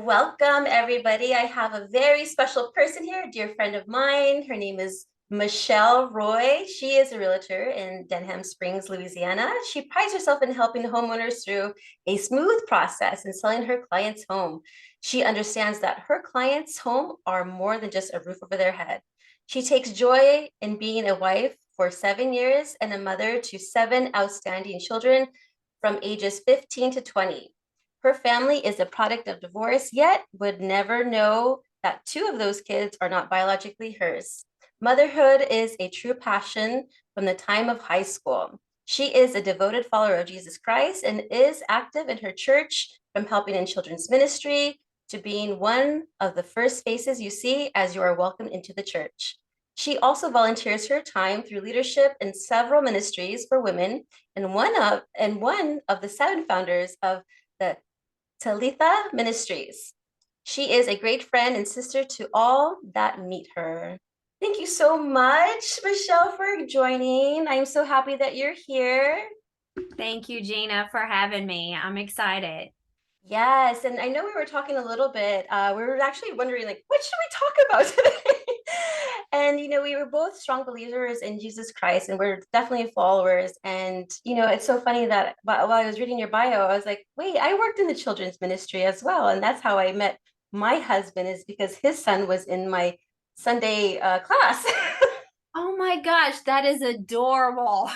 Welcome, everybody. I have a very special person here, a dear friend of mine. Her name is Michelle Roy. She is a realtor in Denham Springs, Louisiana. She prides herself in helping homeowners through a smooth process in selling her clients' home. She understands that her clients' home are more than just a roof over their head. She takes joy in being a wife for 7 years and a mother to seven outstanding children from ages 15 to 20. Her family is a product of divorce, yet would never know that two of those kids are not biologically hers. Motherhood is a true passion from the time of high school. She is a devoted follower of Jesus Christ and is active in her church, from helping in children's ministry to being one of the first faces you see as you are welcomed into the church. She also volunteers her time through leadership in several ministries for women, and one of the seven founders of the Talitha Ministries. She is a great friend and sister to all that meet her. Thank you so much, Michelle, for joining. I'm so happy that you're here. Thank you, Gina, for having me. I'm excited. Yes, and I know we were talking a little bit. We were actually wondering, like, what should we talk about today? And we were both strong believers in Jesus Christ, and we're definitely followers. And it's so funny that while I was reading your bio, I was like, wait, I worked in the children's ministry as well, and that's how I met my husband, is because his son was in my Sunday class. Oh my gosh, that is adorable.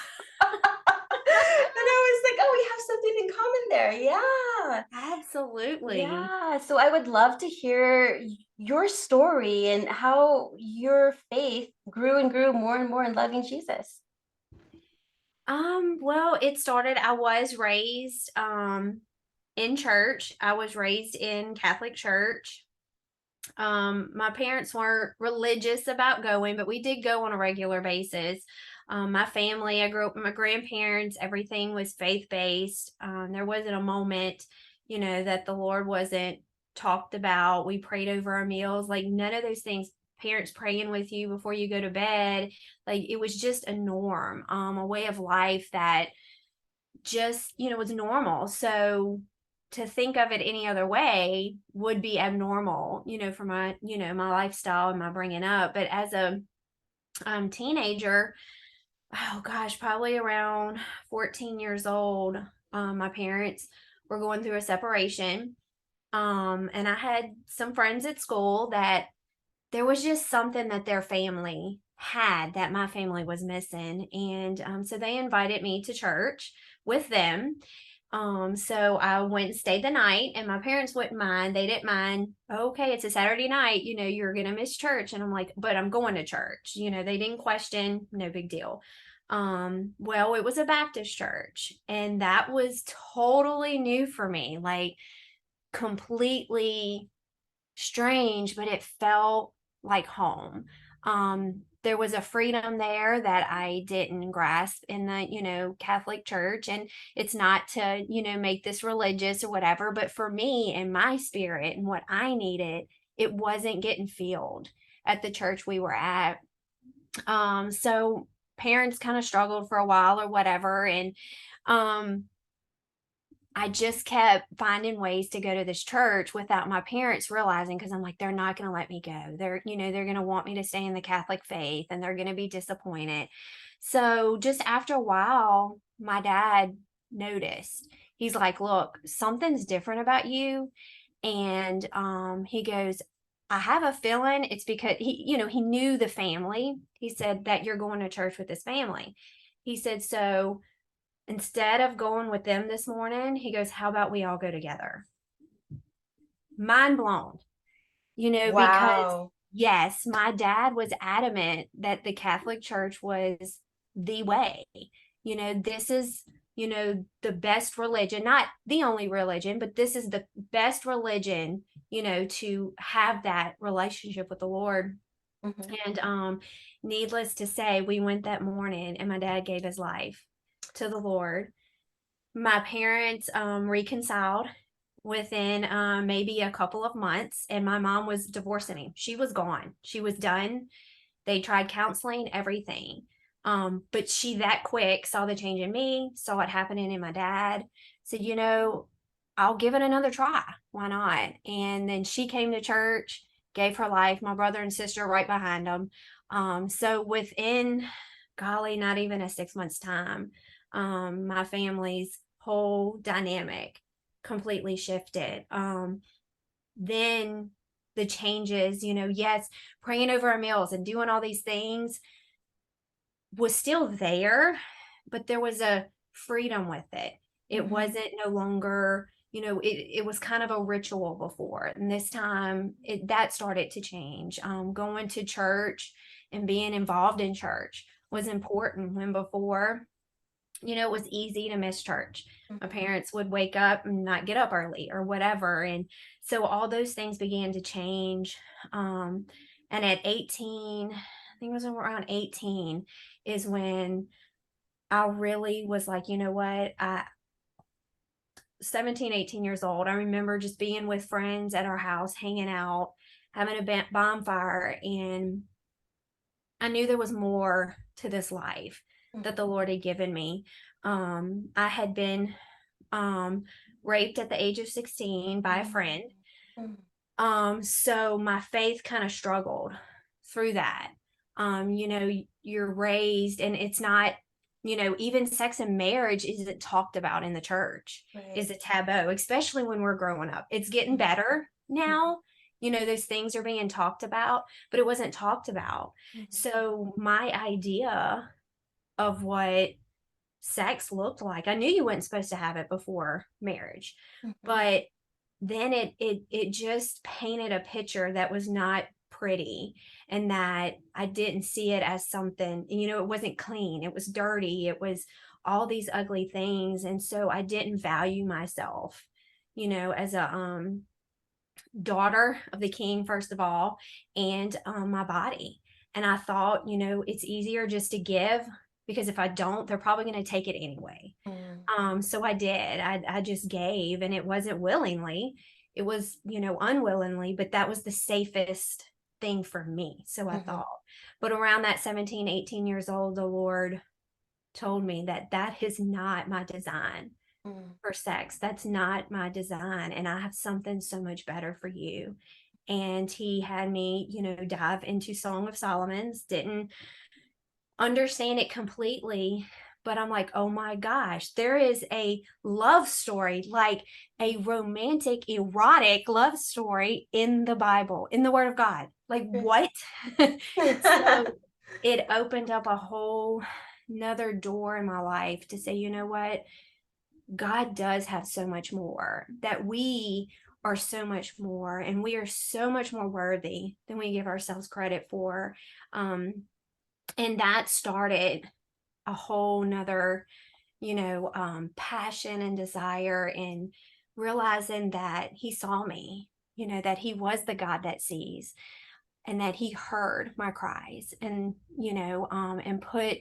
And I was like, oh, we have something in common there. Yeah. Absolutely. Yeah, so I would love to hear your story and how your faith grew and grew more and more in loving Jesus. Well, it started, I was raised in church. I was raised in Catholic church. My parents weren't religious about going, but we did go on a regular basis. My family, I grew up with my grandparents, everything was faith-based. There wasn't a moment, that the Lord wasn't talked about. We prayed over our meals, like none of those things. Parents praying with you before you go to bed, like it was just a norm, a way of life that just, was normal. So to think of it any other way would be abnormal, for my, my lifestyle and my bringing up. But as a teenager, oh gosh, probably around 14 years old, my parents were going through a separation. And I had some friends at school that there was just something that their family had that my family was missing. And so they invited me to church with them. So I went and stayed the night, and my parents wouldn't mind. They didn't mind. Okay, it's a Saturday night, you're gonna miss church. And I'm like, but I'm going to church. They didn't question, no big deal. Well, it was a Baptist church, and that was totally new for me, like completely strange, but it felt like home. There was a freedom there that I didn't grasp in the, Catholic church. And it's not to, make this religious or whatever, but for me and my spirit and what I needed, it wasn't getting filled at the church we were at. So parents kind of struggled for a while or whatever. And um I just kept finding ways to go to this church without my parents realizing, because I'm like, they're not going to let me go. They're going to want me to stay in the Catholic faith, and they're going to be disappointed. So just after a while, my dad noticed. He's like, look, something's different about you. And he goes, I have a feeling it's because he knew the family. He said that you're going to church with this family. He said, so instead of going with them this morning, he goes, how about we all go together? Mind blown, because Wow. yes, my dad was adamant that the Catholic Church was the way. This is, the best religion, not the only religion, but this is the best religion, to have that relationship with the Lord. Mhm. And needless to say, we went that morning and my dad gave his life to the Lord. My parents reconciled within maybe a couple of months, and my mom was divorcing him. She was gone. She was done. They tried counseling, everything. But she that quick saw the change in me, saw it happening in my dad. Said, I'll give it another try. Why not? And then she came to church, gave her life, my brother and sister right behind them. So within, golly, not even a 6 months time, my family's whole dynamic completely shifted. Then the changes, yes, praying over our meals and doing all these things was still there, but there was a freedom with it. It wasn't no longer, it was kind of a ritual before. And this time that started to change. Going to church and being involved in church was important, when before, it was easy to miss church. My parents would wake up and not get up early or whatever. And so all those things began to change. And at 18, I think it was around 18, is when I really was like, 17, 18 years old, I remember just being with friends at our house, hanging out, having a bonfire. And I knew there was more to this life that the Lord had given me. I had been raped at the age of 16 by a friend. So my faith kind of struggled through that. You're raised, and it's not, even sex and marriage isn't talked about in the church, is a taboo, especially when we're growing up. It's getting better now. Those things are being talked about, but it wasn't talked about. So my idea of what sex looked like, I knew you weren't supposed to have it before marriage, but then it just painted a picture that was not pretty, and that I didn't see it as something, it wasn't clean, it was dirty, it was all these ugly things. And so I didn't value myself, as a daughter of the king, first of all, and my body. And I thought, it's easier just to give, because if I don't, they're probably going to take it anyway. So I did. I just gave, and it wasn't willingly. It was, unwillingly, but that was the safest thing for me. So I thought. But around that 17, 18 years old, the Lord told me that is not my design for sex. That's not my design. And I have something so much better for you. And he had me, dive into Song of Solomon's. Didn't understand it completely, but I'm like, oh my gosh, there is a love story, like a romantic, erotic love story in the Bible, in the Word of God. Like, what? So it opened up a whole another door in my life to say, you know what? God does have so much more, that we are so much more, and we are so much more worthy than we give ourselves credit for. And that started a whole nother, passion and desire, and realizing that he saw me, that he was the God that sees, and that he heard my cries, and, and put,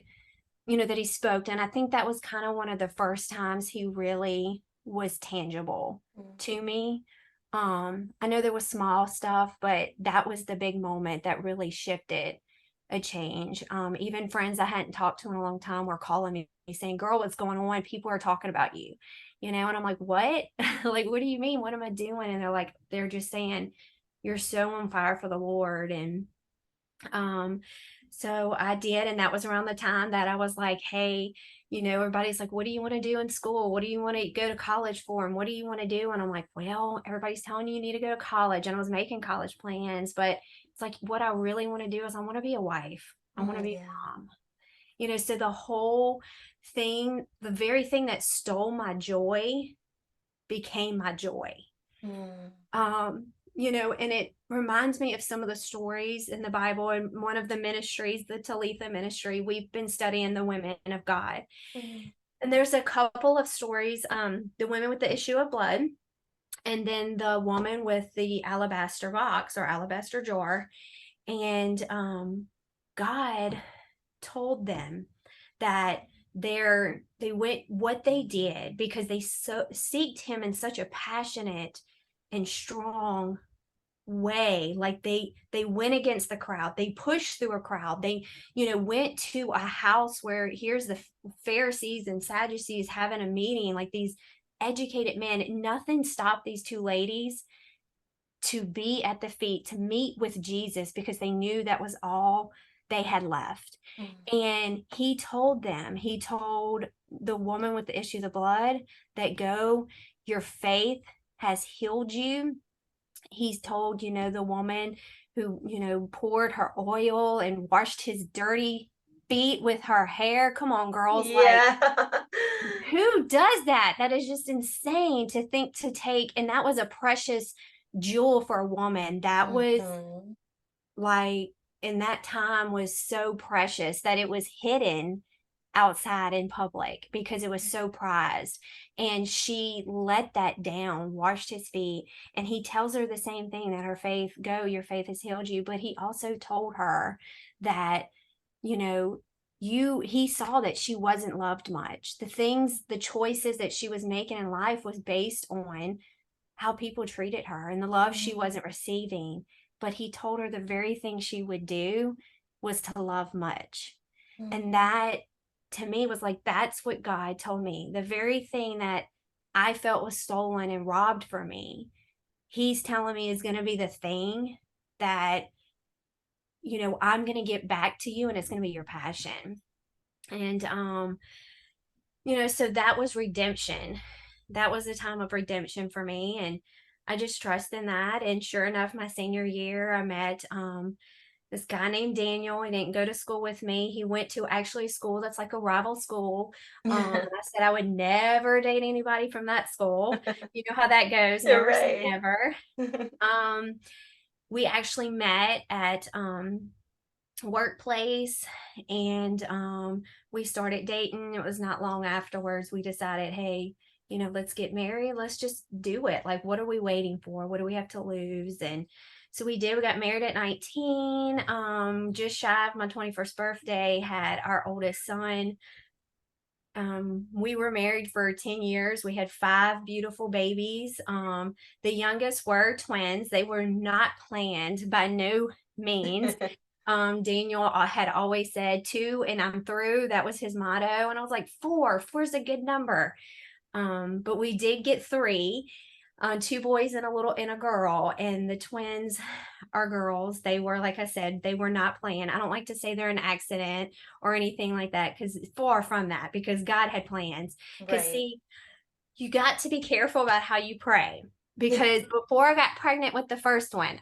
that he spoke. And I think that was kind of one of the first times he really was tangible to me. I know there was small stuff, but that was the big moment that really shifted a change. Even friends I hadn't talked to in a long time were calling me saying, girl, what's going on? People are talking about you, and I'm like, what? Like, what do you mean? What am I doing? And they're just saying, you're so on fire for the Lord. And so I did. And that was around the time that I was like, hey, everybody's like, what do you want to do in school? What do you want to go to college for? And what do you want to do? And I'm like, well, everybody's telling you need to go to college. And I was making college plans, but it's like, what I really want to do is I want to be a wife. I want to be a mom. So the whole thing, the very thing that stole my joy became my joy. And it reminds me of some of the stories in the Bible, and one of the ministries, the Talitha Ministry. We've been studying the women of God. And there's a couple of stories, the women with the issue of blood, and then the woman with the alabaster box or alabaster jar. And God told them that they went what they did because they seeked him in such a passionate and strong way. Like they went against the crowd, they pushed through a crowd, they went to a house where here's the Pharisees and Sadducees having a meeting, like these educated men. Nothing stopped these two ladies to be at the feet, to meet with Jesus, because they knew that was all they had left. And he told them, he told the woman with the issue of the blood that, go, your faith has healed you. He's told, the woman who, poured her oil and washed his dirty feet with her hair. Come on, girls. Like, Yeah. who does that? That is just insane to think, to take. And that was a precious jewel for a woman. That was Mhm. like, in that time, was so precious that it was hidden outside in public because it was so prized. And she let that down, washed his feet. And he tells her the same thing, that her faith, go, your faith has healed you. But he also told her that, you know, he saw that she wasn't loved much. The choices that she was making in life was based on how people treated her and the love she wasn't receiving. But he told her the very thing she would do was to love much. And that, to me, was like, that's what God told me. The very thing that I felt was stolen and robbed from me, he's telling me is going to be the thing that, I'm going to get back to you, and it's going to be your passion. And, so that was redemption. That was a time of redemption for me. And I just trust in that. And sure enough, my senior year, I met, this guy named Daniel. He didn't go to school with me. He went to actually a school that's like a rival school. I said I would never date anybody from that school. You know how that goes. You're Never say right. never. Um, we actually met at workplace, and we started dating. It was not long afterwards we decided, hey, let's get married. Let's just do it. Like, what are we waiting for? What do we have to lose? And so we did. We got married at 19, just shy of my 21st birthday, had our oldest son. We were married for 10 years. We had 5 beautiful babies. The youngest were twins. They were not planned by no means. Daniel had always said 2 and I'm through. That was his motto. And I was like, 4's a good number. But we did get 3, 2 boys and a girl. And the twins are girls. They were, like I said, they were not planned. I don't like to say they're an accident or anything like that, because far from that, because God had plans. Because Right. see, you got to be careful about how you pray, because before I got pregnant with the first one,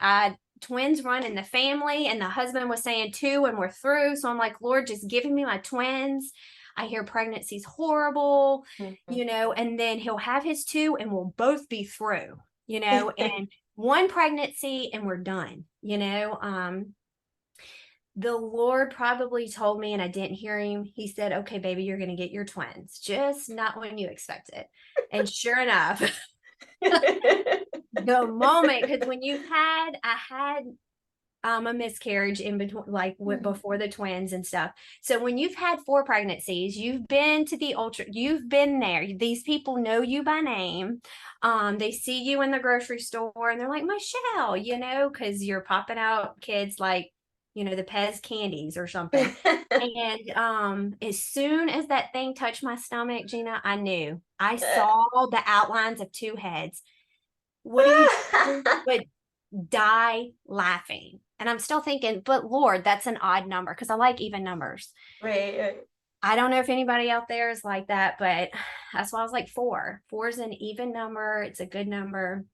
twins run in the family, and the husband was saying 2 and we're through. So I'm like, Lord, just giving me my twins. I hear pregnancy's horrible, and then he'll have his 2 and we'll both be through, and one pregnancy and we're done. The Lord probably told me, and I didn't hear him. He said, okay, baby, you're going to get your twins, just not when you expect it. And sure enough, the moment, because I had a miscarriage in between, like before the twins and stuff. So when you've had 4 pregnancies, you've been to the you've been there. These people know you by name. They see you in the grocery store and they're like, Michelle, because you're popping out kids like, the Pez candies or something. And as soon as that thing touched my stomach, Gina, I knew. I saw the outlines of 2 heads. What do you but die laughing? And I'm still thinking, but Lord, that's an odd number, because I like even numbers. Right. I don't know if anybody out there is like that, but that's why I was like 4. 4 is an even number. It's a good number.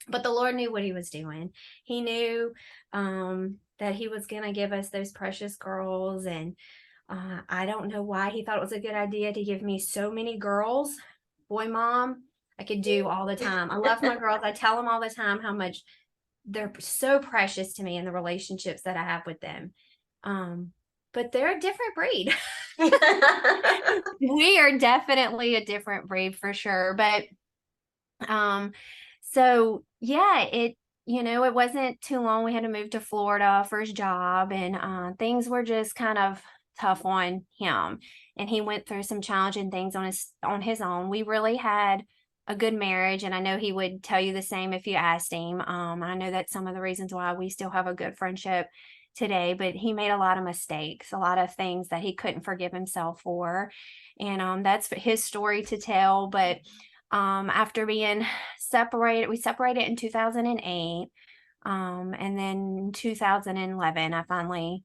But the Lord knew what he was doing. He knew that he was going to give us those precious girls. And I don't know why he thought it was a good idea to give me so many girls. Boy, mom, I could do all the time. I love my girls. I tell them all the time how much they're so precious to me in the relationships that I have with them. But they're a different breed. We are definitely a different breed for sure. But so yeah, it wasn't too long. We had to move to Florida for his job, and things were just kind of tough on him. And he went through some challenging things on his own. We really had a good marriage, and I know he would tell you the same if you asked him. I know that's some of the reasons why we still have a good friendship today, but he made a lot of mistakes, a lot of things that he couldn't forgive himself for. And that's his story to tell. But After being separated, we separated in 2008. And then in 2011, I finally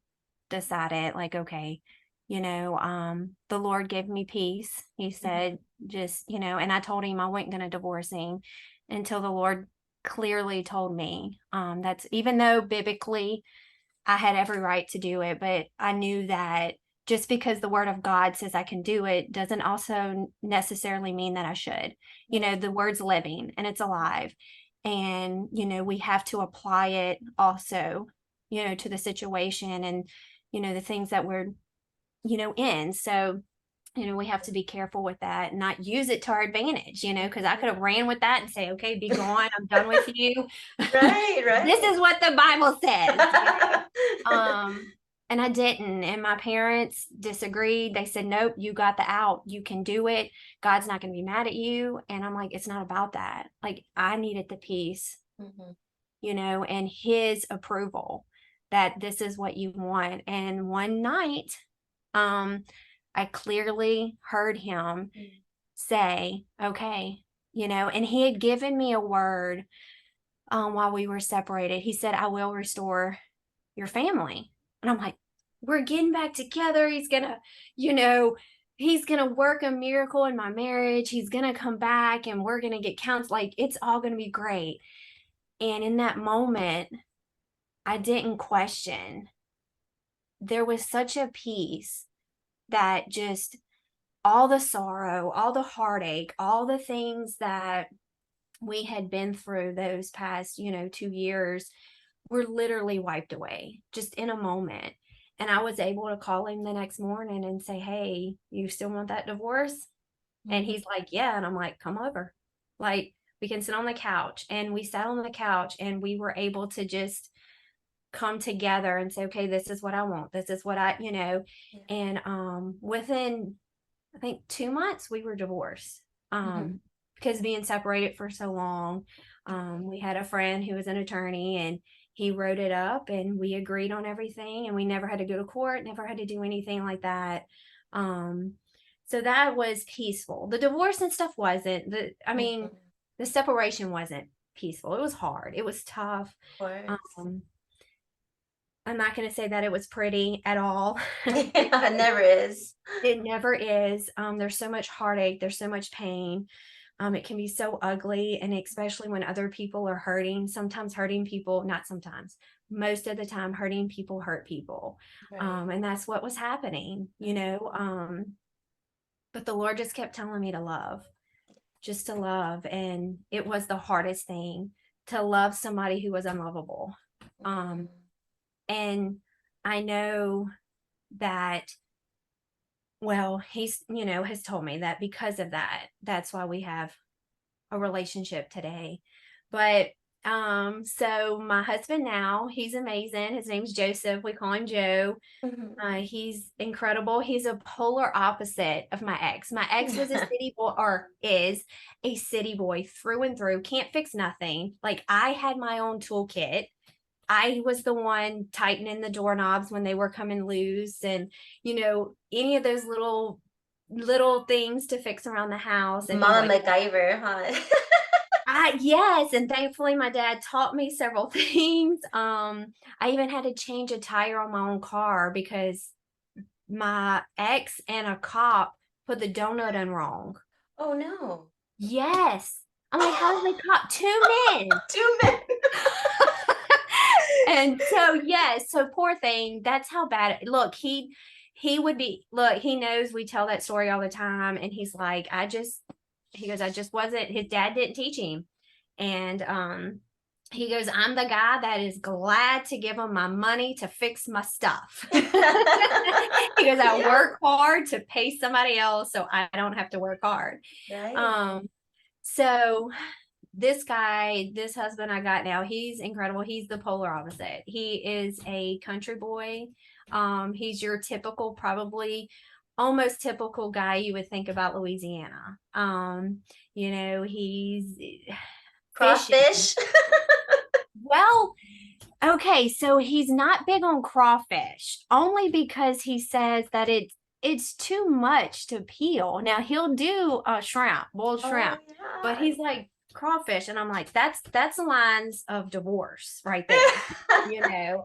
decided, like, okay, the Lord gave me peace. He said, just, and I told him I wasn't going to divorce him until the Lord clearly told me, that's even though biblically I had every right to do it, but I knew that just because the word of God says I can do it doesn't also necessarily mean that I should. The word's living and it's alive. And, we have to apply it also, to the situation and, the things that we're, in. So, we have to be careful with that and not use it to our advantage, because I could have ran with that and say, okay, be gone. I'm done with you. Right, This right. is what the Bible says. And I didn't. And my parents disagreed. They said, nope, you got the out. You can do it. God's not going to be mad at you. And I'm like, it's not about that. Like, I needed the peace, Mhm. and his approval that this is what you want. And one night, I clearly heard him say, okay, and he had given me a word while we were separated. He said, I will restore your family. And I'm like, we're getting back together. You know, he's going to work a miracle in my marriage. He's going to come back and we're going to get counseled. Like, it's all going to be great. And in that moment, I didn't question. There was such a peace that just all the sorrow, all the heartache, all the things that we had been through those past, 2 years were literally wiped away just in a moment. And I was able to call him the next morning and say, hey, you still want that divorce? And he's like, yeah. And I'm like, come over. Like, we can sit on the couch. And we sat on the couch and we were able to just come together and say, okay, this is what I want. This is what Yeah. and within I think 2 months we were divorced. Mhm. Because being separated for so long, we had a friend who was an attorney and he wrote it up and we agreed on everything and we never had to go to court, never had to do anything like that. Um, so that was peaceful. The divorce and stuff wasn't. Mhm. The separation wasn't peaceful. It was hard. It was tough. Of course. Um, I'm not going to say that it was pretty at all. Yeah, it never is. It never is. There's so much heartache. There's so much pain. It can be so ugly, and especially when other people are hurting. Sometimes hurting people, not sometimes, most of the time, hurting people hurt people. Right. And that's what was happening, But the Lord just kept telling me to love, just to love. And it was the hardest thing to love somebody who was unlovable. Um, and I know that he's, has told me that because of that, that's why we have a relationship today. But so my husband now, he's amazing. His name's Joseph. We call him Joe. Mhm. He's incredible. He's a polar opposite of my ex. My ex was a city boy, or is a city boy through and through, can't fix nothing. Like, I had my own toolkit. I was the one tightening the doorknobs when they were coming loose, and any of those little things to fix around the house. And he's Mama like, MacGyver, huh? yes, and thankfully my dad taught me several things. I even had to change a tire on my own car because my ex and a cop put the donut in wrong. Oh no. Yes. I'm like, how did they cop two men? Two men. And so, yes, so poor thing. That's how bad look, he would be, look, he knows we tell that story all the time. And he's like, he goes, I just wasn't, his dad didn't teach him. And he goes, I'm the guy that is glad to give him my money to fix my stuff. He goes, I Yeah, work hard to pay somebody else so I don't have to work hard. right. So this guy, this husband I got now, he's incredible. He's the polar opposite. He is a country boy. He's your typical, probably almost typical guy you would think about Louisiana. He's fishing. Crawfish. Well, okay, so he's not big on crawfish, only because he says that it's too much to peel. Now he'll do shrimp, boiled Oh shrimp, but yeah. he's like crawfish, and I'm like, that's the lines of divorce right there, you know.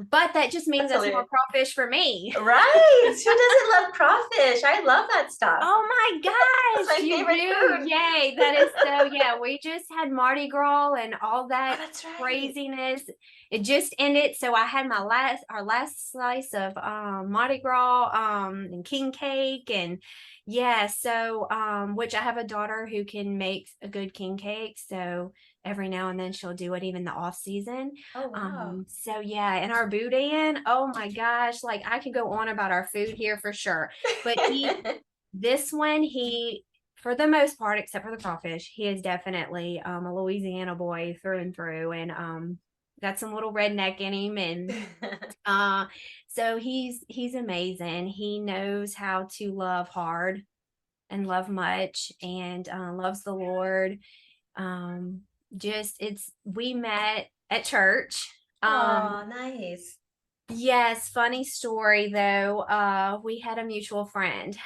But that just means That's that's more hilarious. crawfish for me. Right. Who doesn't love crawfish? I love that stuff. Oh my That's gosh, my you favorite do. food. Yay. That is so, yeah, we just had Mardi Gras and all Oh, that that's right. craziness. It just ended. So I had our last slice of Mardi Gras and king cake, and yeah, so which I have a daughter who can make a good king cake. So every now and then she'll do it even the off season. Oh wow. So yeah, and our boudin, oh my gosh, like I could go on about our food here for sure. But this one, for the most part, except for the crawfish, he is definitely a Louisiana boy through and through, and got some little redneck in him, and uh, so he's amazing. He knows how to love hard and love much, and loves the Lord. Um, just it's we met at church. Oh, nice. Yes, funny story though. We had a mutual friend,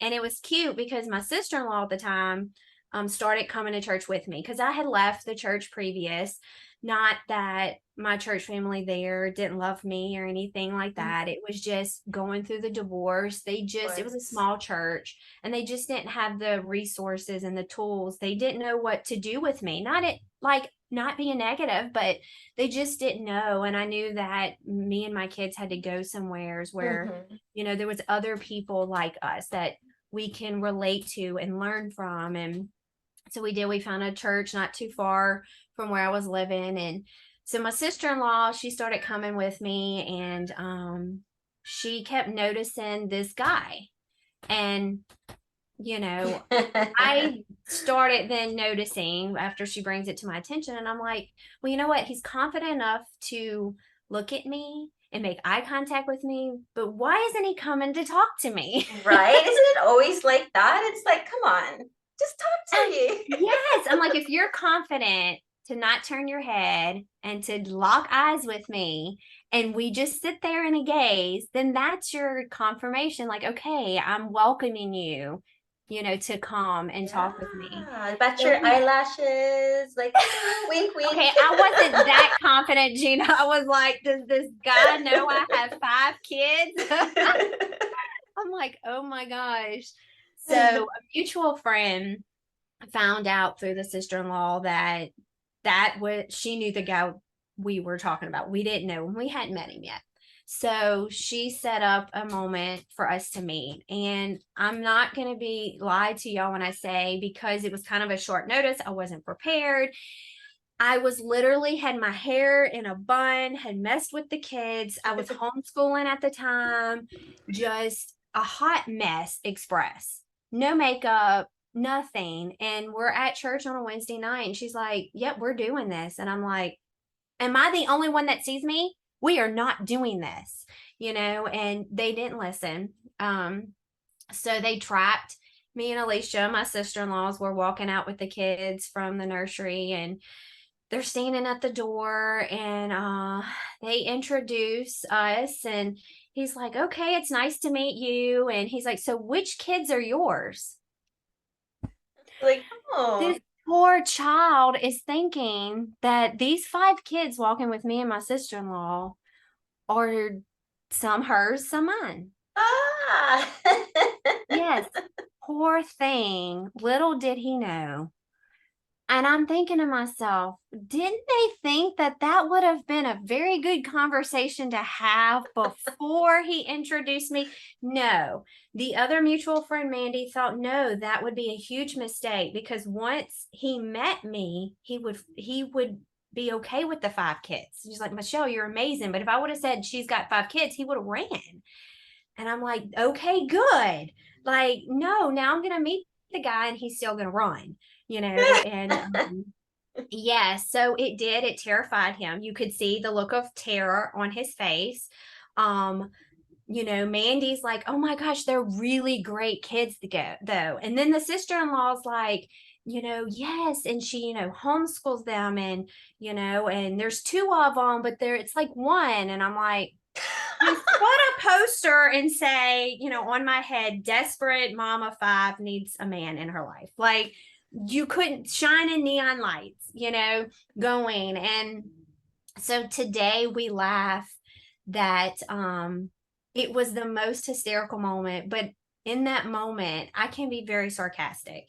and it was cute because my sister-in-law at the time started coming to church with me because I had left the church previous. Not that my church family there didn't love me or anything like Mhm. that. It was just going through the divorce. It was a Course. small church, and they just didn't have the resources and the tools. They didn't know what to do with me. Not it like not being negative, but they just didn't know. And I knew that me and my kids had to go somewheres where, Mhm. there was other people like us that we can relate to and learn from. And so we found a church not too far from where I was living. And so my sister-in-law, she started coming with me, and she kept noticing this guy. And you know, I started then noticing after she brings it to my attention, and I'm like, well, you know what? He's confident enough to look at me and make eye contact with me, but why isn't he coming to talk to me? Right? Isn't it always like that? It's like, come on, just talk to me. Yes, I'm like, if you're confident to not turn your head and to lock eyes with me, and we just sit there in a gaze, then that's your confirmation. Like, okay, I'm welcoming you, to come and talk with me. Yeah, about So your eyelashes, like wink, wink. okay, I wasn't that confident, Gina. I was like, does this guy know I have 5 kids? I'm like, oh my gosh. So a mutual friend found out through the sister-in-law that was she knew the guy we were talking about. We didn't know him. We hadn't met him yet. So she set up a moment for us to meet. And I'm not going to be lied to y'all when I say, because it was kind of a short notice, I wasn't prepared. I was literally had my hair in a bun, had messed with the kids. I was homeschooling at the time, just a hot mess express. No makeup, nothing. And we're at church on a Wednesday night, and she's like, "Yep, we're doing this." And I'm like, "Am I the only one that sees me? We are not doing this." And they didn't listen. So they trapped me and Alicia, my sister-in-laws, were walking out with the kids from the nursery, and they're standing at the door, and they introduce us, and he's like, "Okay, it's nice to meet you." And he's like, "So which kids are yours?" Like, This oh, poor child is thinking that these 5 kids walking with me and my sister-in-law are some hers, some mine. ah. Yes, poor thing. Little did he know. And I'm thinking to myself, didn't they think that that would have been a very good conversation to have before he introduced me? No. The other mutual friend, Mandy, thought, no, that would be a huge mistake, because once he met me, he would be okay with the 5 kids. She's like, "Michelle, you're amazing." But if I would have said she's got 5 kids, he would have ran. And I'm like, okay, good. Like, no, now I'm going to meet the guy, and he's still going to run, and yeah, so it terrified him. You could see the look of terror on his face. Um, Mandy's like, "Oh my gosh, they're really great kids to go though." And then the sister-in-law's like, "Yes." And she, homeschools them, and, and there's 2 of them, but it's like one. And I'm like, just put a poster and say, on my head, desperate mama 5 needs a man in her life. Like, you couldn't shine in neon lights, going. And so today we laugh that it was the most hysterical moment, but in that moment, I can be very sarcastic.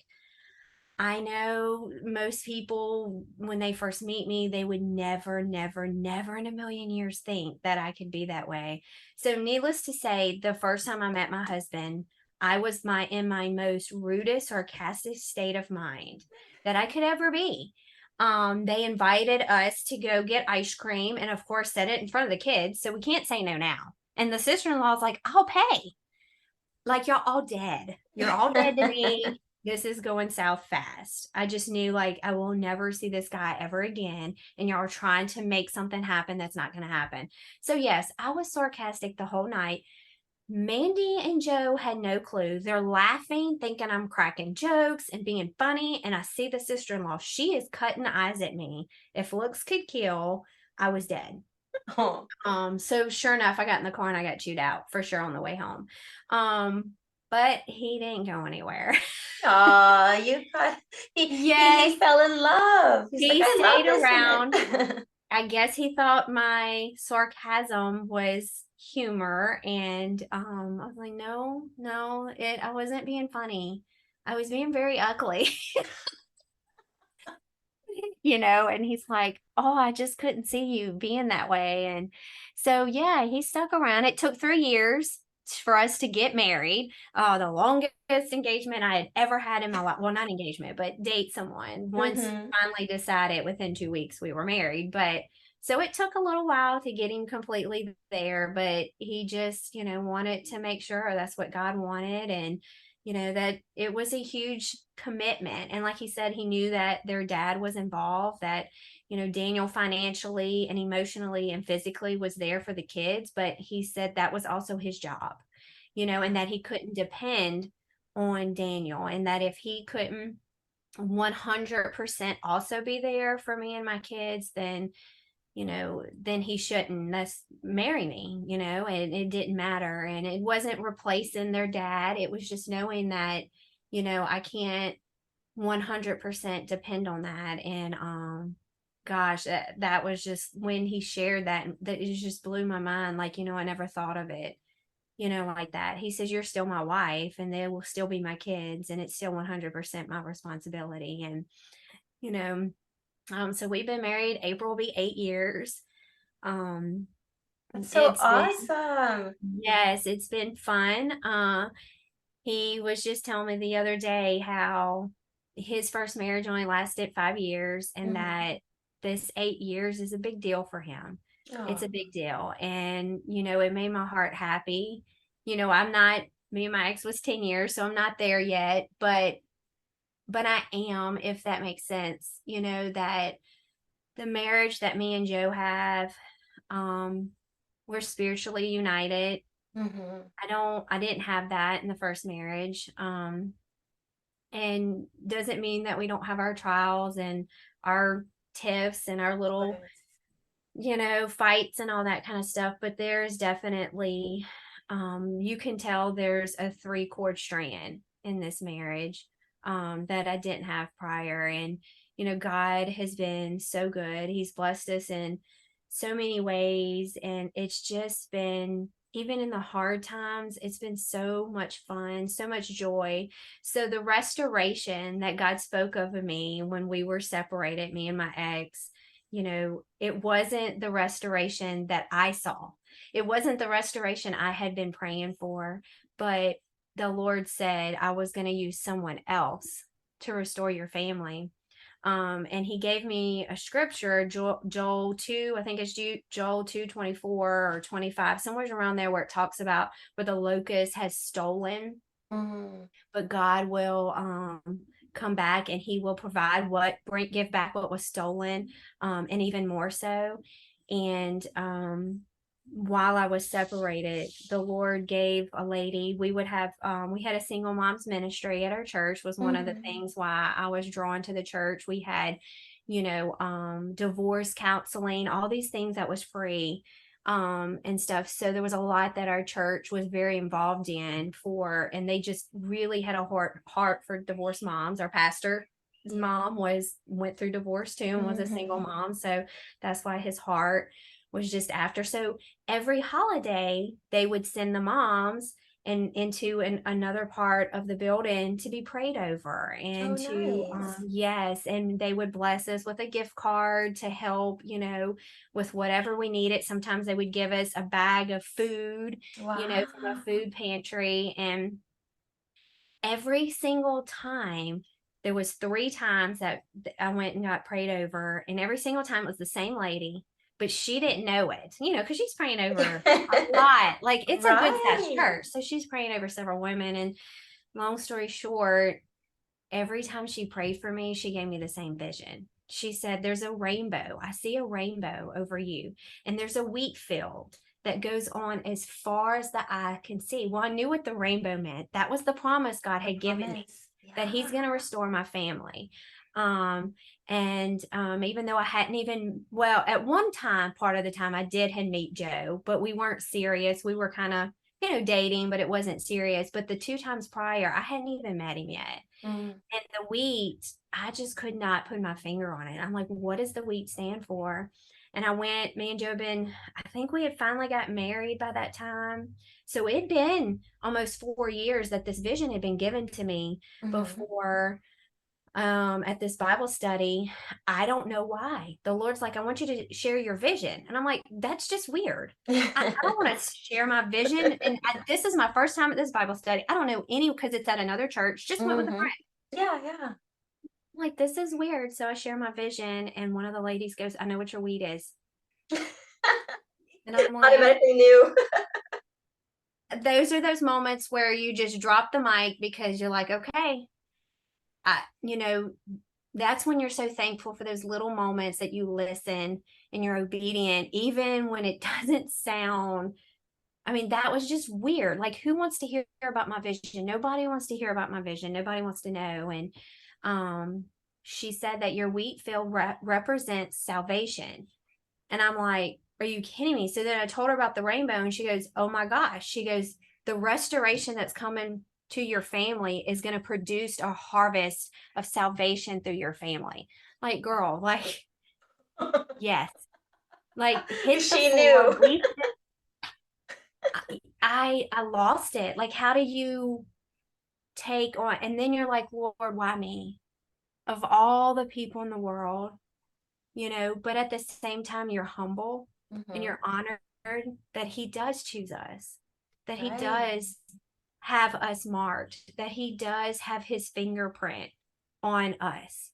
I know most people, when they first meet me, they would never, never, never in a million years think that I could be that way. So, needless to say, the first time I met my husband, I was in my most rudest, sarcastic state of mind that I could ever be. They invited us to go get ice cream, and of course, said it in front of the kids, so we can't say no now. And the sister-in-law was like, "I'll pay." Like, y'all all dead. You're all dead to me. This is going south fast. I just knew, like, I will never see this guy ever again. And y'all are trying to make something happen that's not going to happen. So, yes, I was sarcastic the whole night. Mandy and Joe had no clue. They're laughing, thinking I'm cracking jokes and being funny. And I see the sister in law. She is cutting eyes at me. If looks could kill, I was dead. Oh. So sure enough, I got in the car and I got chewed out for sure on the way home. But he didn't go anywhere. Aw, you got he Yes, fell in love. He's like, he I love stayed this around. woman. I guess he thought my sarcasm was humor, and I was like, no, no, I wasn't being funny. I was being very ugly. And he's like, "Oh, I just couldn't see you being that way." And so, yeah, he stuck around. It took 3 years for us to get married. The longest engagement I had ever had in my life. Well, not engagement, but date someone. Once Hmm. finally decided within 2 weeks we were married. But so it took a little while to get him completely there, but he just, wanted to make sure that's what God wanted. And that it was a huge commitment. And like he said, he knew that their dad was involved, that, Daniel financially and emotionally and physically was there for the kids, but he said that was also his job, and that he couldn't depend on Daniel, and that if he couldn't 100% also be there for me and my kids, then he shouldn't marry me, and it didn't matter. And it wasn't replacing their dad. It was just knowing that, I can't 100% depend on that. And, gosh, that was just when he shared that it just blew my mind. Like, I never thought of it, like that. He says, "You're still my wife and they will still be my kids. And it's still 100% my responsibility." And, you know, so we've been married. April will be 8 years. Um, That's so it's been, awesome. yes, it's been fun. He was just telling me the other day how his first marriage only lasted 5 years, and Hmm. that this 8 years is a big deal for him. It's Oh. a big deal. And, it made my heart happy. I'm not, me and my ex was 10 years, so I'm not there yet, but I am, if that makes sense, that the marriage that me and Joe have, um, we're spiritually united. Hmm. I didn't have that in the first marriage. And doesn't mean that we don't have our trials and our tiffs and our little, Right. fights and all that kind of stuff. But there's definitely, you can tell there's a 3 chord strand in this marriage, that I didn't have prior. And, God has been so good. He's blessed us in so many ways. And it's just been, even in the hard times, it's been so much fun, so much joy. So the restoration that God spoke of me when we were separated, me and my ex, it wasn't the restoration that I saw. It wasn't the restoration I had been praying for, but the Lord said I was going to use someone else to restore your family. And he gave me a scripture, Joel 2, I think it's Joel 2:24 or 25, somewhere around there, where it talks about where the locust has stolen, Hmm. but God will come back and he will provide give back what was stolen, and even more so. And while I was separated, the Lord gave a lady, we had a single moms ministry at our church, was one of the Hmm. things why I was drawn to the church. We had, divorce counseling, all these things that was free. and stuff. So there was a lot that our church was very involved in and they just really had a heart for divorced moms. Our pastor's mom went through divorce too and was a single mom. So that's why his heart was just after. So every holiday they would send the moms and into another part of the building to be prayed over and nice. yes, and they would bless us with a gift card to help, with whatever we needed. Sometimes they would give us a bag of food, Wow. from a food pantry. And every single time, there was 3 times that I went and got prayed over, and every single time it was the same lady, but she didn't know it, because she's praying over a lot. Like, it's a good sized Right. church, so she's praying over several women. And long story short, every time she prayed for me, she gave me the same vision. She said, "There's a rainbow. I see a rainbow over you, and there's a wheat field that goes on as far as the eye can see." Well, I knew what the rainbow meant. That was the promise God The had given me, promise. that He's Yeah. going to restore my family. And even though I hadn't even, well, at one time, part of the time, I did had meet Joe, but we weren't serious. We were kind of, dating, but it wasn't serious. But the 2 times prior, I hadn't even met him yet. Mm. And the wheat, I just could not put my finger on it. I'm like, what does the wheat stand for? And me and Joe I think we had finally got married by that time. So it'd been almost 4 years that this vision had been given to me before, at this Bible study. I don't know why. The Lord's like, "I want you to share your vision." And I'm like, that's just weird. I don't want to share my vision. And this is my first time at this Bible study. I don't know because it's at another church. Just went with a friend. Yeah, yeah. Like, this is weird. So I share my vision, and one of the ladies goes, "I know what your weed is." And I'm like, Automatically knew. those are those moments where you just drop the mic because you're like, okay, I, that's when you're so thankful for those little moments that you listen and you're obedient, even when it doesn't sound. I mean, that was just weird. Like, who wants to hear about my vision? Nobody wants to hear about my vision. Nobody wants to know. And she said that your wheat field represents salvation. And I'm like, are you kidding me? So then I told her about the rainbow, and she goes, oh my gosh. She goes, the restoration that's coming to your family is going to produce a harvest of salvation through your family. Like, girl, like, yes, like, hit the She floor. knew. I lost it. Like, how do you take on? And then you're like, Lord, why me? Of all the people in the world, but at the same time, you're humble and you're honored that He does choose us, that He Right. does have us marked, that He does have His fingerprint on us.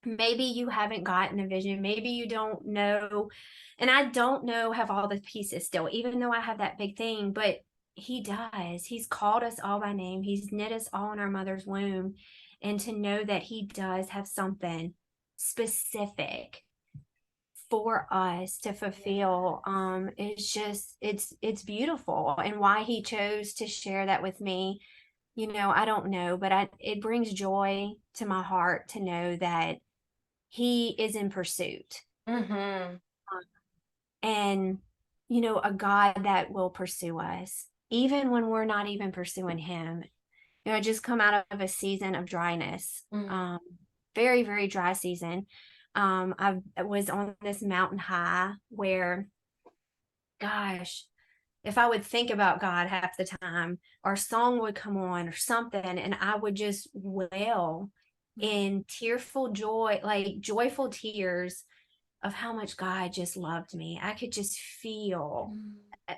Maybe you haven't gotten a vision, maybe you don't know, and I don't know, have all the pieces still, even though I have that big thing, but He does. He's called us all by name. He's knit us all in our mother's womb. And to know that He does have something specific for us to fulfill, it's beautiful. And why He chose to share that with me, I don't know, but it brings joy to my heart to know that He is in pursuit. Mm-hmm. And, a God that will pursue us, even when we're not even pursuing Him. I just come out of a season of dryness, very, very dry season. I was on this mountain high where, gosh, if I would think about God half the time, our song would come on or something, and I would just wail in tearful joy, like joyful tears of how much God just loved me. I could just feel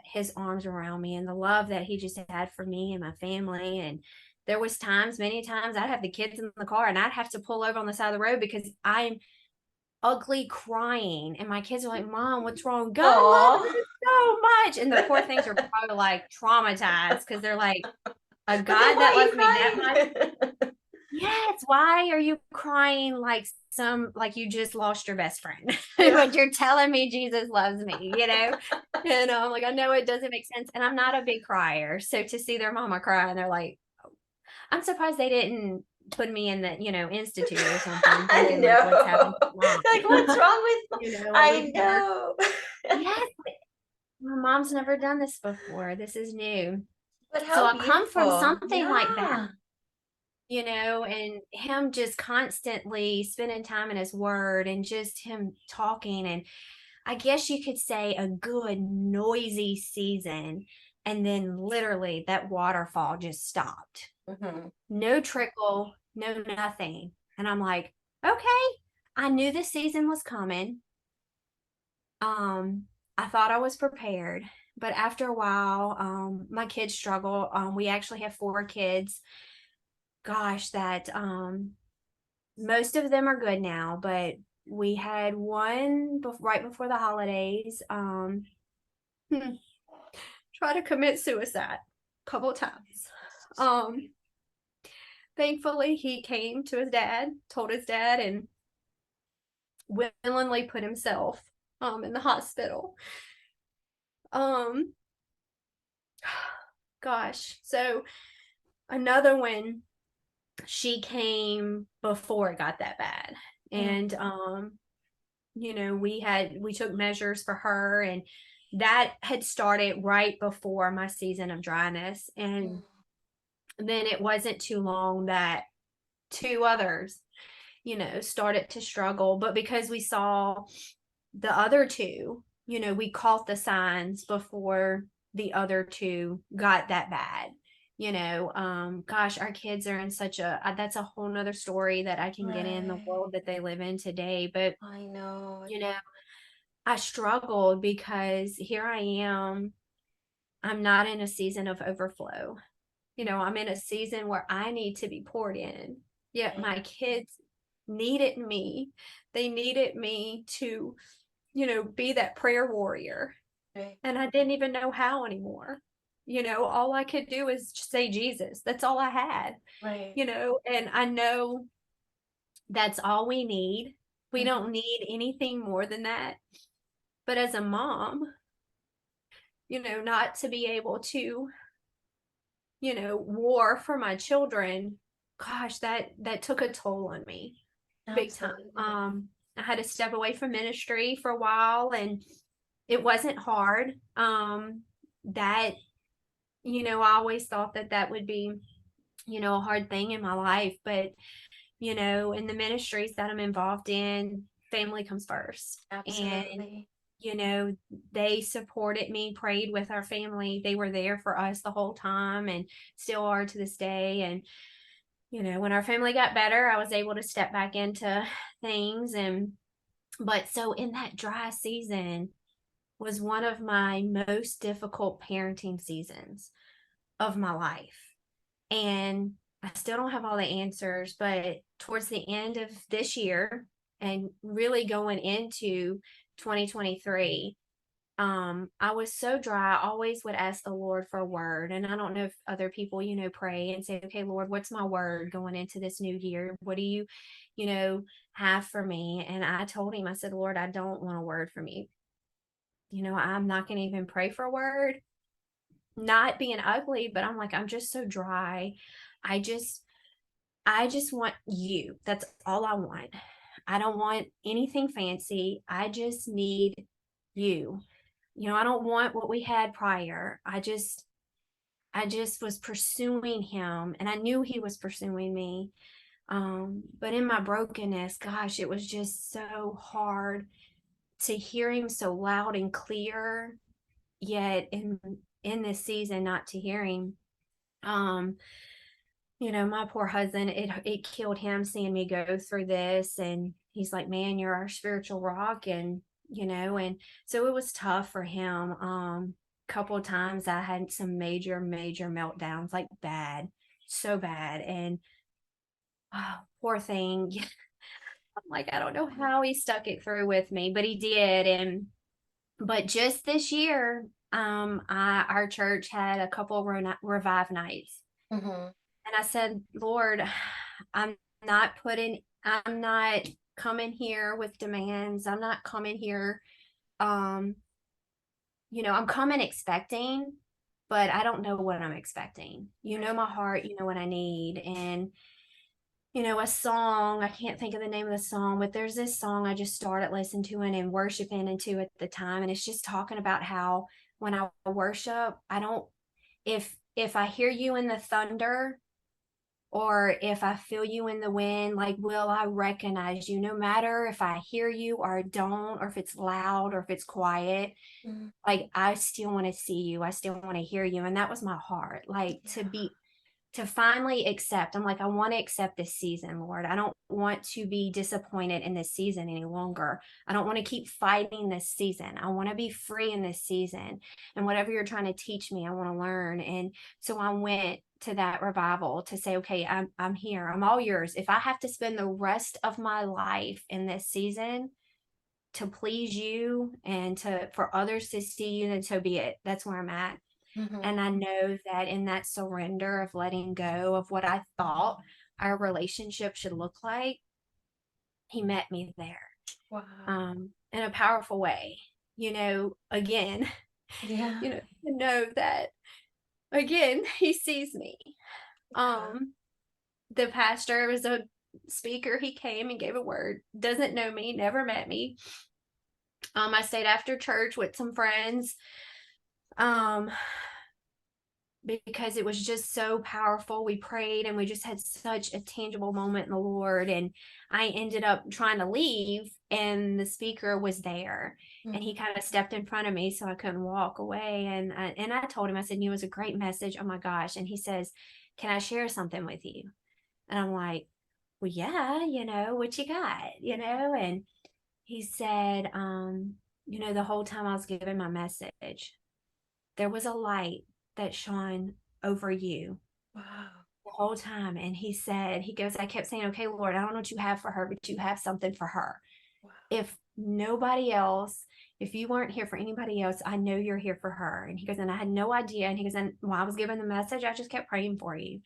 His arms around me and the love that He just had for me and my family. And there was many times I'd have the kids in the car and I'd have to pull over on the side of the road because I'm ugly crying. And my kids are like, Mom, what's wrong? God loves Oh. you so much. And the poor things are probably like traumatized because they're like, a But then God why that are you loves me that much. crying? Yes, why are you crying like you just lost your best friend? Yeah. But you're telling me Jesus loves me. And I'm like, I know it doesn't make sense. And I'm not a big crier. So to see their mama cry and they're like, I'm surprised they didn't put me in the, institute or something, I thinking like, what's happened know. to mom? Like, what's wrong with And I we've never, know. yes, my mom's never done this before. This is new. But So how I come from beautiful. something like that, Yeah. and him just constantly spending time in his word and just him talking. And I guess you could say a good noisy season. And then literally that waterfall just stopped. Hmm. No trickle, no nothing. And I'm like, okay, I knew this season was coming. Um, I thought I was prepared, but after a while, my kids struggle. We actually have 4 kids. Gosh, that most of them are good now, but we had one right before the holidays. Hmm, try to commit suicide a couple times. Um, Thankfully, he came to his dad, told his dad, and willingly put himself in the hospital. Um, Gosh, so another one, she came before it got that bad, Mm. and we took measures for her, and that had started right before my season of dryness. And then it wasn't too long that 2 others started to struggle. But because we saw the other two, we caught the signs before the other two got that bad. Gosh, our kids are in such a that's a whole nother story that I can get in the Right. world that they live in today. But I know. you know, I struggled because here I am. I'm not in a season of overflow. I'm in a season where I need to be poured in. Yet Right. my kids needed me. They needed me to, be that prayer warrior. Right. And I didn't even know how anymore. All I could do is say Jesus. That's all I had, Right. and I know that's all we need. We Mhm. don't need anything more than that. But as a mom, not to be able to, war for my children, gosh, that took a toll on me big time. Absolutely. I had to step away from ministry for a while, and it wasn't hard. That I always thought that would be, a hard thing in my life, but in the ministries that I'm involved in, family comes first. And Absolutely. you know, they supported me, prayed with our family. They were there for us the whole time and still are to this day. And, when our family got better, I was able to step back into things. But so in that dry season was one of my most difficult parenting seasons of my life. And I still don't have all the answers, but towards the end of this year and really going into 2023, I was so dry. I always would ask the Lord for a word. And I don't know if other people, pray and say, okay, Lord, what's my word going into this new year? What do have for me? And I told him, I said, Lord, I don't want a word from you. I'm not going to even pray for a word, not being ugly, but I'm like, I'm just so dry. I just, I just want you. That's all I want. I don't want anything fancy. I just need you. I don't want what we had prior. I just was pursuing him, and I knew he was pursuing me. But in my brokenness, gosh, it was just so hard to hear him so loud and clear, yet in this season not to hear him. Um, my poor husband, it killed him seeing me go through this. And he's like, man, you're our spiritual rock. And so it was tough for him. Couple of times I had some major, major meltdowns, like bad, so bad. And oh, poor thing. I'm like, I don't know how he stuck it through with me, but he did. But just this year, our church had a couple revive nights. Hmm. And I said, Lord, I'm I'm not coming here with demands. I'm not coming here, um, I'm coming expecting, but I don't know what I'm expecting. You know my heart, you know what I need. And a song. I can't think of the name of the song, but there's this song I just started listening to and worshiping into at the time. And it's just talking about how when I worship, I don't, if I hear you in the thunder, or if I feel you in the wind, like, will I recognize you no matter if I hear you or don't, or if it's loud or if it's quiet? Mm, Like, I still want to see you. I still want to hear you. And that was my heart, like yeah. to finally accept. I'm like, I want to accept this season, Lord. I don't want to be disappointed in this season any longer. I don't want to keep fighting this season. I want to be free in this season. And whatever you're trying to teach me, I want to learn. And so I went to that revival to say, okay, I'm here. I'm all yours. If I have to spend the rest of my life in this season to please you and to for others to see you, then so be it. That's where I'm at. Mhm. And I know that in that surrender of letting go of what I thought our relationship should look like, he met me there, Wow. in a powerful way. Again, Yeah. to know that again, he sees me. Yeah. The pastor was a speaker. He came and gave a word. Doesn't know me, never met me. I stayed after church with some friends. Um, because it was just so powerful. We prayed and we just had such a tangible moment in the Lord. And I ended up trying to leave, and the speaker was there, and he Mhm. kind of stepped in front of me so I couldn't walk away. And I told him, I said, it was a great message. Oh my gosh. And he says, can I share something with you? And I'm like, well, yeah, what you got, and he said, the whole time I was giving my message, there was a light that shone over you Wow. the whole time. And he goes, I kept saying, okay, Lord, I don't know what you have for her, but you have something for her. Wow. If nobody else, if you weren't here for anybody else, I know you're here for her. And he goes, and I had no idea. And he goes, and while I was giving the message, I just kept praying for you.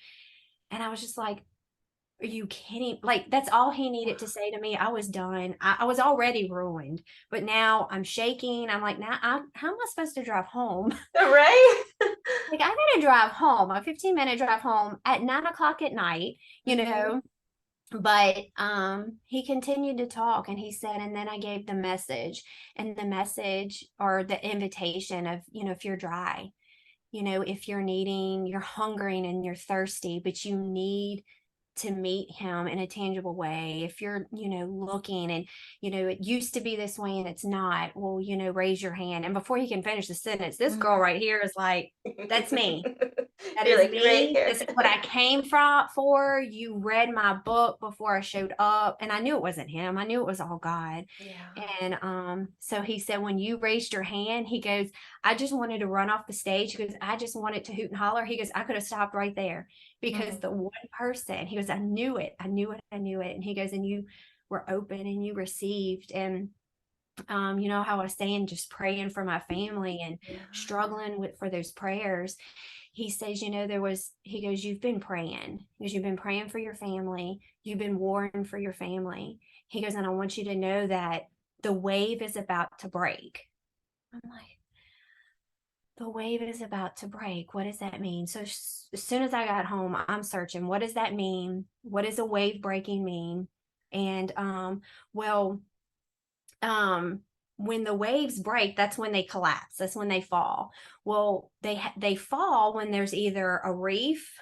And I was just like, are you kidding? Like, that's all he needed to Wow. say to me. I was done. I was already ruined, but now I'm shaking. I'm like, how am I supposed to drive home? Right? Like, I gotta drive home, a 15-minute drive home at 9 o'clock at night, you Mhm. know. But he continued to talk, and he said, and then I gave the message, and the message or the invitation of, if you're dry, if you're needing, you're hungering and you're thirsty, but you need to meet him in a tangible way. If you're, looking and, it used to be this way and it's not, well, raise your hand. And before he can finish the sentence, this girl Mhm. right here is like, that's me. That You're is like right me. here. This is what I came from for. You read my book before I showed up. And I knew it wasn't him. I knew it was all God. Yeah. And so he said, when you raised your hand, he goes, I just wanted to run off the stage. He goes, I just wanted to hoot and holler. He goes, I could have stopped right there because Mhm. the one person, he goes, I knew it. I knew it. I knew it. And he goes, and you were open and you received. And how I was saying, just praying for my family and Yeah. struggling with for those prayers. He says, he goes, you've been praying. He goes, you've been praying for your family. You've been warring for your family. He goes, and I want you to know that the wave is about to break. I'm like, the wave is about to break. What does that mean? So as soon as I got home, I'm searching. What does that mean? What does a wave breaking mean? And well, um when the waves break, that's when they collapse, that's when they fall. Well, they fall when there's either a reef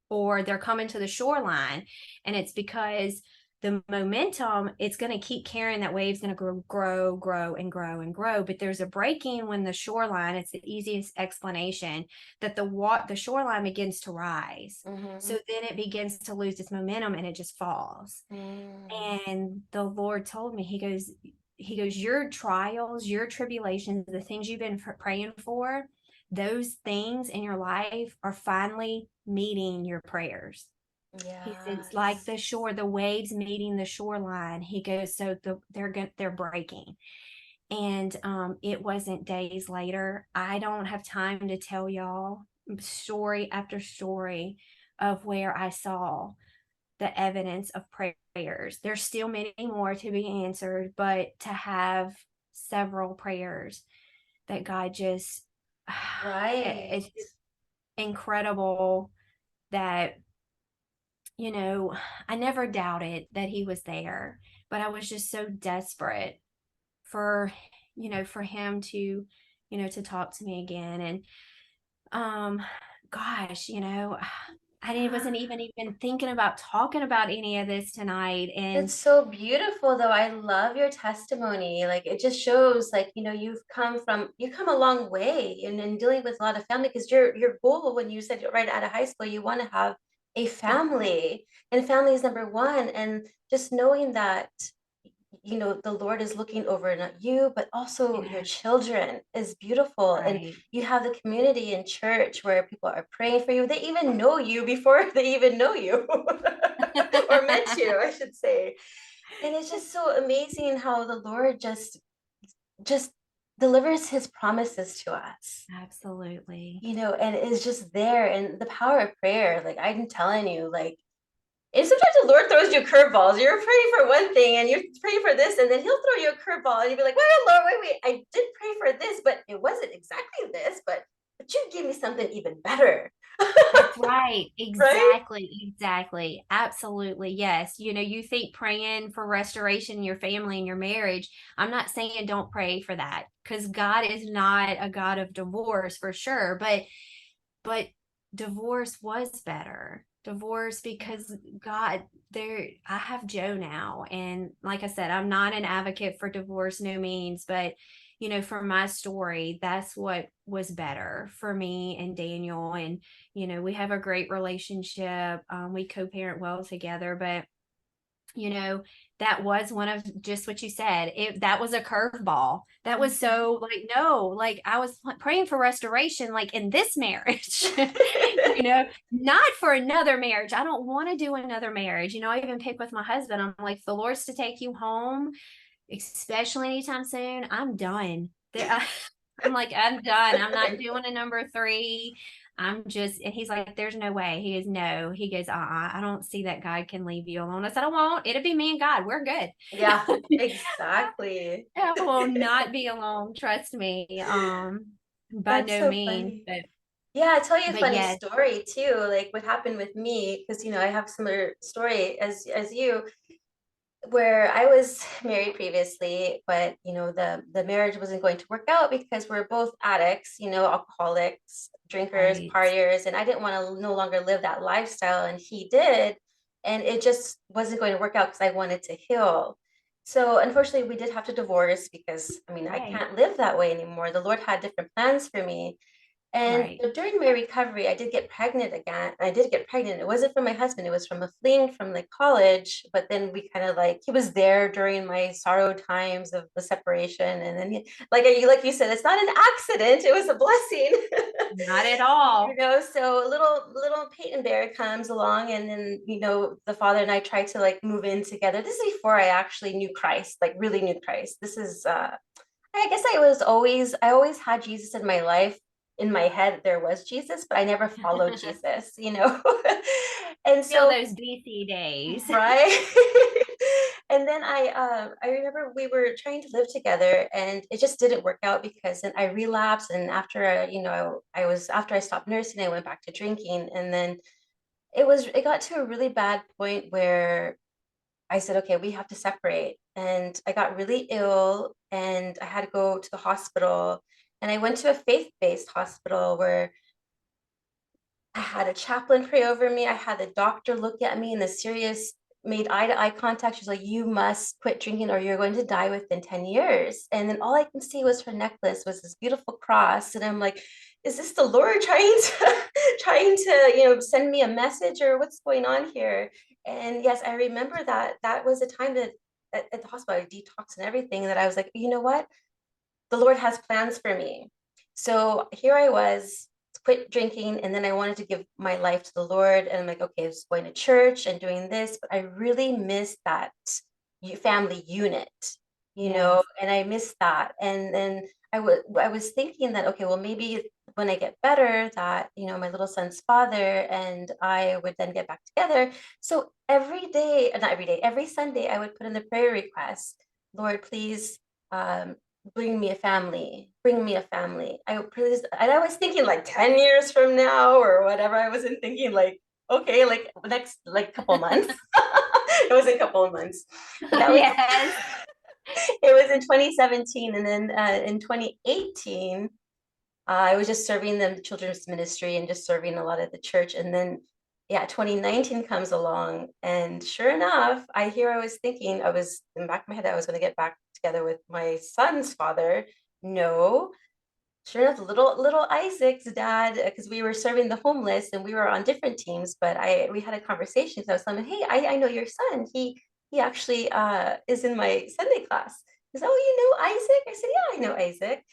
or they're coming to the shoreline, and it's because the momentum, it's going to keep carrying, that wave's going to grow and grow and grow. But there's a breaking when the shoreline, it's the easiest explanation, that the shoreline begins to rise, so Mhm. then it begins to lose its momentum and it just falls. Mm. And the Lord told me, he goes, your trials, your tribulations, the things you've been praying for, those things in your life are finally meeting your prayers. He said, it's like Yes. the shore, the waves meeting the shoreline. He goes, so they're breaking. And it wasn't days later. I don't have time to tell y'all story after story of where I saw the evidence of prayers. There's still many more to be answered, but to have several prayers that God just, Right. it's just incredible that you know, I never doubted that he was there, but I was just so desperate for, for him to, to talk to me again. And, um, gosh, I wasn't even thinking about talking about any of this tonight. And It's so beautiful though. I love your testimony. Like it just shows like, you come a long way in dealing with a lot of family because your goal when you said you're right out of high school, you want to have a family and family is number one. And just knowing that, the Lord is looking over not you, but also your yeah, children is beautiful. And right. you have the community in church where people are praying for you. They even know you before they even know you or met you, I should say. And it's just so amazing how the Lord just delivers his promises to us, Absolutely. and is just there. And the power of prayer, like I'm telling you, like, and sometimes the Lord throws you curveballs. You're praying for one thing and you're praying for this, and then he'll throw you a curveball and you'll be like, wait, Lord, wait, I did pray for this, but it wasn't exactly this, but you give me something even better. That's right. Right? Exactly. Absolutely. Yes. You think praying for restoration in your family and your marriage. I'm not saying don't pray for that because God is not a God of divorce for sure, but divorce was better. Divorce because God, there I have Joe now, and like I said, I'm not an advocate for divorce, no means, but for my story, that's what was better for me and Daniel. And we have a great relationship. We co-parent well together, but you know that was one of just what you said. That was a curveball. That was Mhm. so like, no, like I was praying for restoration like in this marriage. Not for another marriage. I don't want to do another marriage. I even pick with my husband. I'm like, if the Lord's to take you home, especially anytime soon, I'm done. I'm like, I'm done. I'm not doing a number three. And he's like, there's no way. He goes, no. He goes, I don't see that God can leave you alone. I said, I won't. It'll be me and God. We're good. Yeah, exactly. I will not be alone. Trust me. By That's no so means, funny. but Yeah, I'll tell you a funny yes, story too, like what happened with me, because I have similar story as you. Where I was married previously, but the marriage wasn't going to work out because we're both addicts, alcoholics, drinkers, right, partiers, and I didn't want to no longer live that lifestyle, and he did, and it just wasn't going to work out because I wanted to heal. So unfortunately, we did have to divorce because I mean I right, can't live that way anymore. The Lord had different plans for me, and right. during my recovery, I did get pregnant again. I did get pregnant. It wasn't from my husband. It was from a fling from like college. But then we kind of like he was there during my sorrow times of the separation. And then like you said, it's not an accident. It was a blessing. Not at all. So little Peyton Bear comes along, and then the father and I tried to like move in together. This is before I actually knew Christ, like really knew Christ. This is I guess I always had Jesus in my life. In my head, there was Jesus, but I never followed Jesus. And Feel so, those BC days. right. And then I remember we were trying to live together and it just didn't work out because then I relapsed. And after, after I stopped nursing, I went back to drinking. And then it got to a really bad point where I said, okay, we have to separate. And I got really ill and I had to go to the hospital. And I went to a faith-based hospital where I had a chaplain pray over me. I had the doctor look at me in the serious, made eye to eye contact. She's like, you must quit drinking or you're going to die within 10 years. And then all I can see was her necklace was this beautiful cross. And I'm like, is this the Lord trying to trying to, send me a message or what's going on here? And yes, I remember that was a time that at the hospital, I detoxed and everything, that I was like, you know what? The Lord has plans for me. So here I was, quit drinking, and then I wanted to give my life to the Lord. And I'm like, okay, I was going to church and doing this, but I really missed that family unit, Yes. and I missed that. And then I was thinking that, okay, well, maybe when I get better, that, my little son's father and I would then get back together. So every day, not every day, every Sunday, I would put in the prayer request, Lord, please um, bring me a family, bring me a family. And I was thinking like 10 years from now or whatever. I wasn't thinking like Okay, like next like couple months. It was a couple of months, but that was Yes. it was in 2017, and then in 2018, I was just serving the children's ministry and just serving a lot at the church. And then, yeah, 2019 comes along, and sure enough, I was thinking, I was in the back of my head, I was going to get back together with my son's father. No, sure enough, little Isaac's dad, because we were serving the homeless and we were on different teams, but I we had a conversation. So I was telling him, hey, I know your son. He actually is in my Sunday class. He said, oh, you know Isaac? I said, yeah, I know Isaac.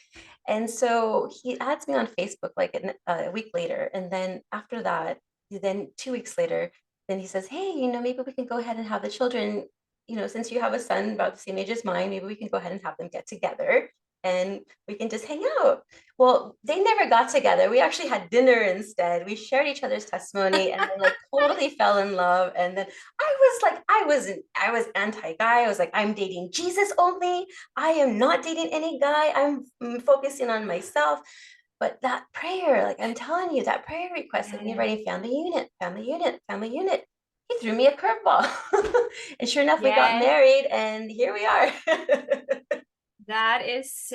And so he adds me on Facebook like a week later. And then after that, then 2 weeks later, then he says, hey, maybe we can go ahead and have the children, since you have a son about the same age as mine, maybe we can go ahead and have them get together and we can just hang out. Well, they never got together. We actually had dinner instead. We shared each other's testimony and then like totally fell in love. And then I was anti-guy. I was like, I'm dating Jesus only. I am not dating any guy. I'm focusing on myself. But that prayer, like I'm telling you, that prayer request of me Yes. writing family unit, family unit, family unit, he threw me a curveball. And sure enough, we got Yes. married and here we are. That is,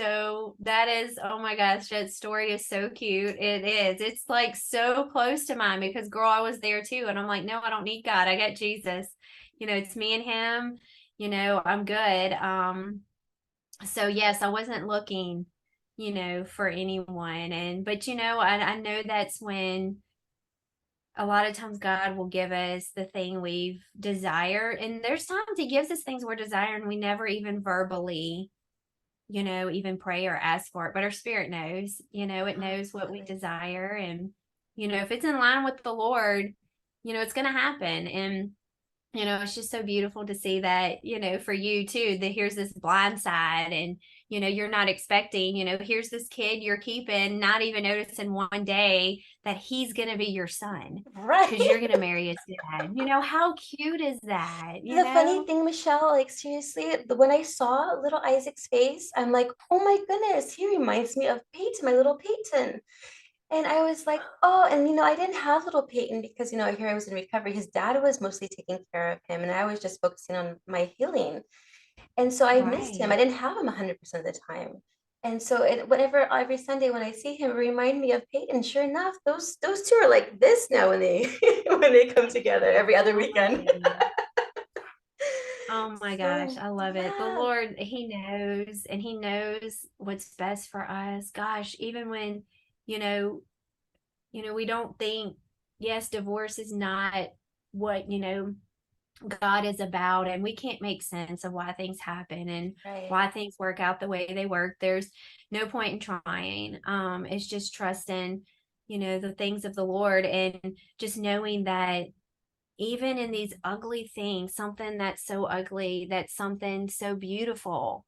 oh my gosh, that story is so cute. It is. It's like so close to mine because girl, I was there too. And I'm like, no, I don't need God. I got Jesus. It's me and him, I'm good. So yes, I wasn't looking, for anyone. But I know that's when a lot of times God will give us the thing we've desired. And there's times he gives us things we're desiring we never even verbally even pray or ask for it, but our spirit knows, it knows what we Absolutely. desire. And, if it's in line with the Lord, it's going to happen. And, it's just so beautiful to see that, for you too, that here's this blind side and, you're not expecting, here's this kid you're keeping, not even noticing one day that he's going to be your son because Right. you're going to marry his dad. How cute is that, The funny thing, Michelle, like seriously, when I saw little Isaac's face, I'm like, oh my goodness, he reminds me of Peyton, my little Peyton. And I was like, oh, and I didn't have little Peyton because here I was in recovery. His dad was mostly taking care of him, and I was just focusing on my healing. And so I missed him. I Right. didn't have him 100% of the time. And so every Sunday when I see him, it remind me of Peyton. Sure enough, those two are like this now when they when they come together every other weekend. Right. Oh my gosh, So I love it. The yeah. Lord, He knows, and He knows what's best for us. Gosh, even when, you know, we don't think, yes, divorce is not what, God is about, and we can't make sense of why things happen and Right. why things work out the way they work. There's no point in trying. It's just trusting, the things of the Lord and just knowing that even in these ugly things, something that's so ugly, that's something so beautiful,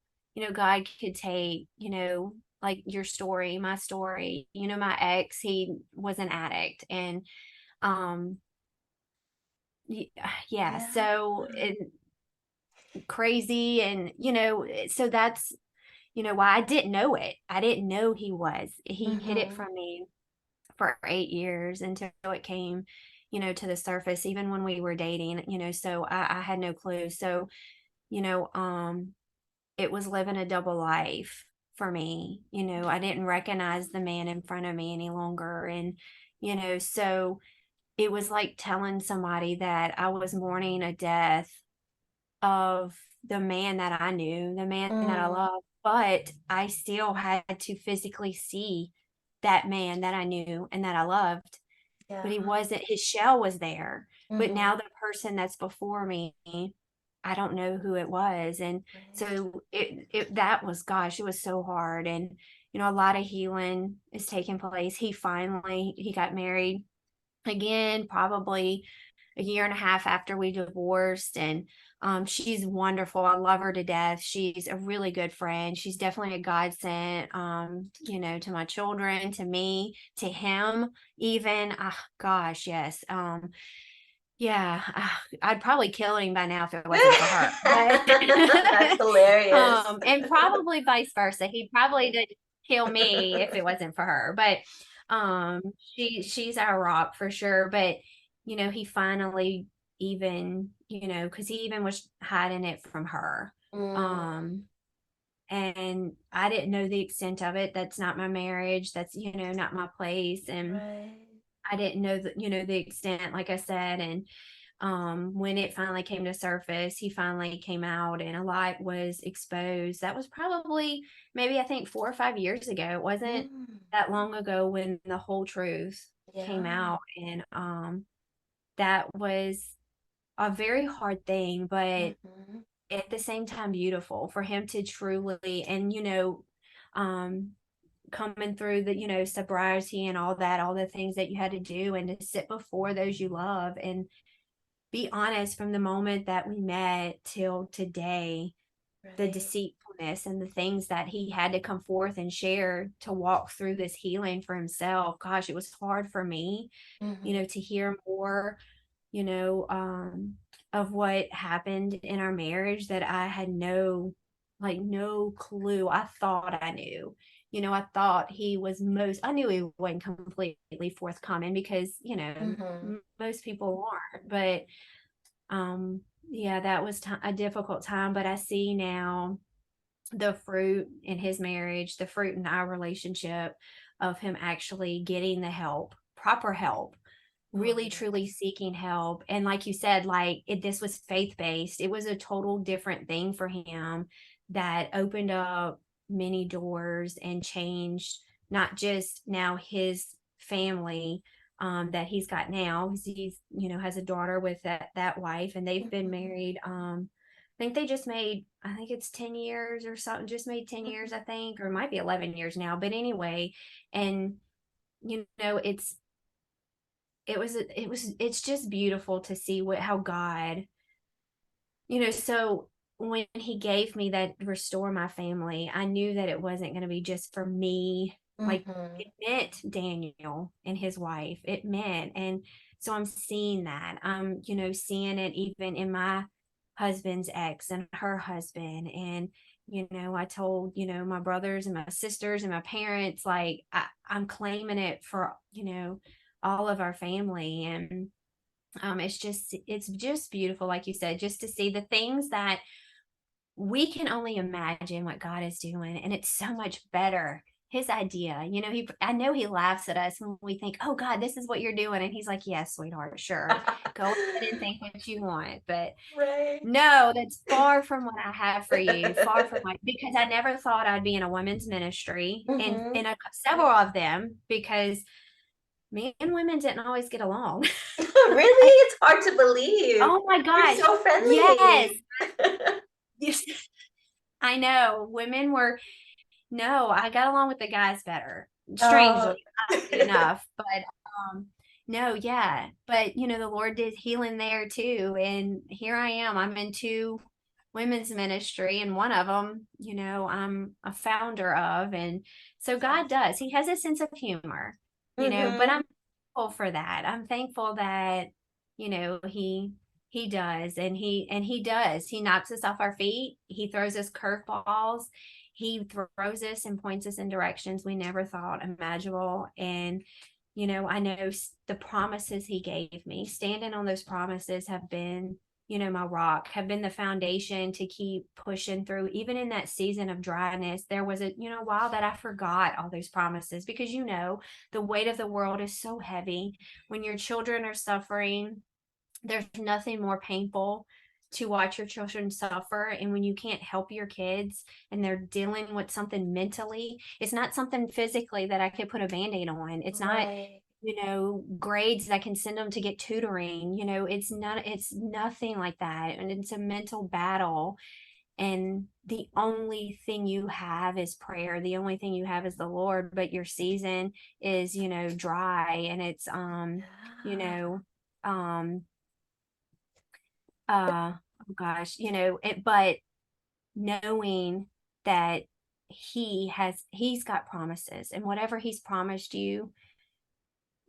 God could take, like your story, my story, my ex, he was an addict and, um, yeah, Yeah. so crazy. And, so that's, why I didn't know it. I didn't know he hid it Mm-hmm. from me for 8 years until it came, to the surface, even when we were dating, so I had no clue. So, you know, um, it was living a double life for me. I didn't recognize the man in front of me any longer. And, so it was like telling somebody that I was mourning a death of the man that I knew, the man that I Mm. loved, but I still had to physically see that man that I knew and that I loved, but Yeah. he wasn't, his shell was there. But Mm-hmm. now the person that's before me, I don't know who it was. And Right. so that was, gosh, it was so hard. And, a lot of healing is taking place. He got married again, probably a year and a half after we divorced. And she's wonderful. I love her to death. She's a really good friend. She's definitely a godsend, to my children, to me, to him, even. Gosh, yes. Yeah, I'd probably kill him by now if it wasn't for her. But That's hilarious. and probably vice versa. He probably did kill me if it wasn't for her. But she's our rock for sure. But he finally even, because he even was hiding it from her. Mm, Um, and I didn't know the extent of it. That's not my marriage. That's, not my place. And right. I didn't know the extent, like I said. And when it finally came to surface, he finally came out and a lot was exposed. That was probably maybe I think 4 or 5 years ago. It wasn't Mm, that long ago when the whole truth came yeah. out. And that was a very hard thing, but Mm-hmm. at the same time beautiful for him to truly, and um coming through the sobriety and all the things that you had to do, and to sit before those you love and be honest from the moment that we met till today, the Right. deceitfulness and the things that he had to come forth and share to walk through this healing for himself. Gosh, it was hard for me, Mm-hmm. to hear more, you know, um, of what happened in our marriage that I had no clue. I thought I knew. I thought I knew he wasn't completely forthcoming because, Mm-hmm. most people aren't. But yeah, that was a difficult time. But I see now the fruit in his marriage, the fruit in our relationship of him actually getting the help, proper help, Oh, really truly yes. seeking help. And like you said, this was faith based. It was a total different thing for him that opened up many doors and changed not just now his family, that he's got now. He's has a daughter with that wife, and they've been Mm-hmm. married. I think they just made, I think it's 10 years or something, just made 10 years, I think, or it might be 11 years now. But anyway, and it's just beautiful to see how God, so when he gave me that restore my family, I knew that it wasn't going to be just for me. Like, Mm-hmm. it meant Daniel and his wife. It meant, and so I'm seeing that. I'm, seeing it even in my husband's ex and her husband. And, I told, my brothers and my sisters and my parents, like, I'm claiming it for, all of our family. And it's just beautiful, like you said, just to see the things that we can only imagine what God is doing, and it's so much better. His idea, I know he laughs at us when we think, oh God, this is what you're doing, and he's like, yes, sweetheart, sure, go ahead and think what you want. But Right. no, that's far from what I have for you, far from what, because I never thought I'd be in a women's ministry, and Mm-hmm. several of them, because me and women didn't always get along. Really? It's hard to believe. Oh my You're gosh. so Yes. friendly. Yes. I know. Women were, no, I got along with the guys better. Oh. Strangely, oddly enough. But no, yeah. But the Lord did healing there too. And here I am. I'm in two women's ministry, and one of them, I'm a founder of. And so God does. He has a sense of humor, but Mm-hmm. I'm thankful for that. I'm thankful that, he does, and he does. He knocks us off our feet. He throws us curveballs. He throws us and points us in directions we never thought imaginable. And I know the promises he gave me, standing on those promises, have been, my rock, have been the foundation to keep pushing through. Even in that season of dryness, there was a, while that I forgot all those promises, because, the weight of the world is so heavy. When your children are suffering, there's nothing more painful to watch your children suffer. And when you can't help your kids and they're dealing with something mentally, it's not something physically that I could put a band-aid on. It's not, Right. grades that I can send them to get tutoring. It's nothing like that. And it's a mental battle. And the only thing you have is prayer. The only thing you have is the Lord, but your season is, dry. And it's, you Yeah. know, um, oh gosh, but knowing that he's got promises, and whatever he's promised you,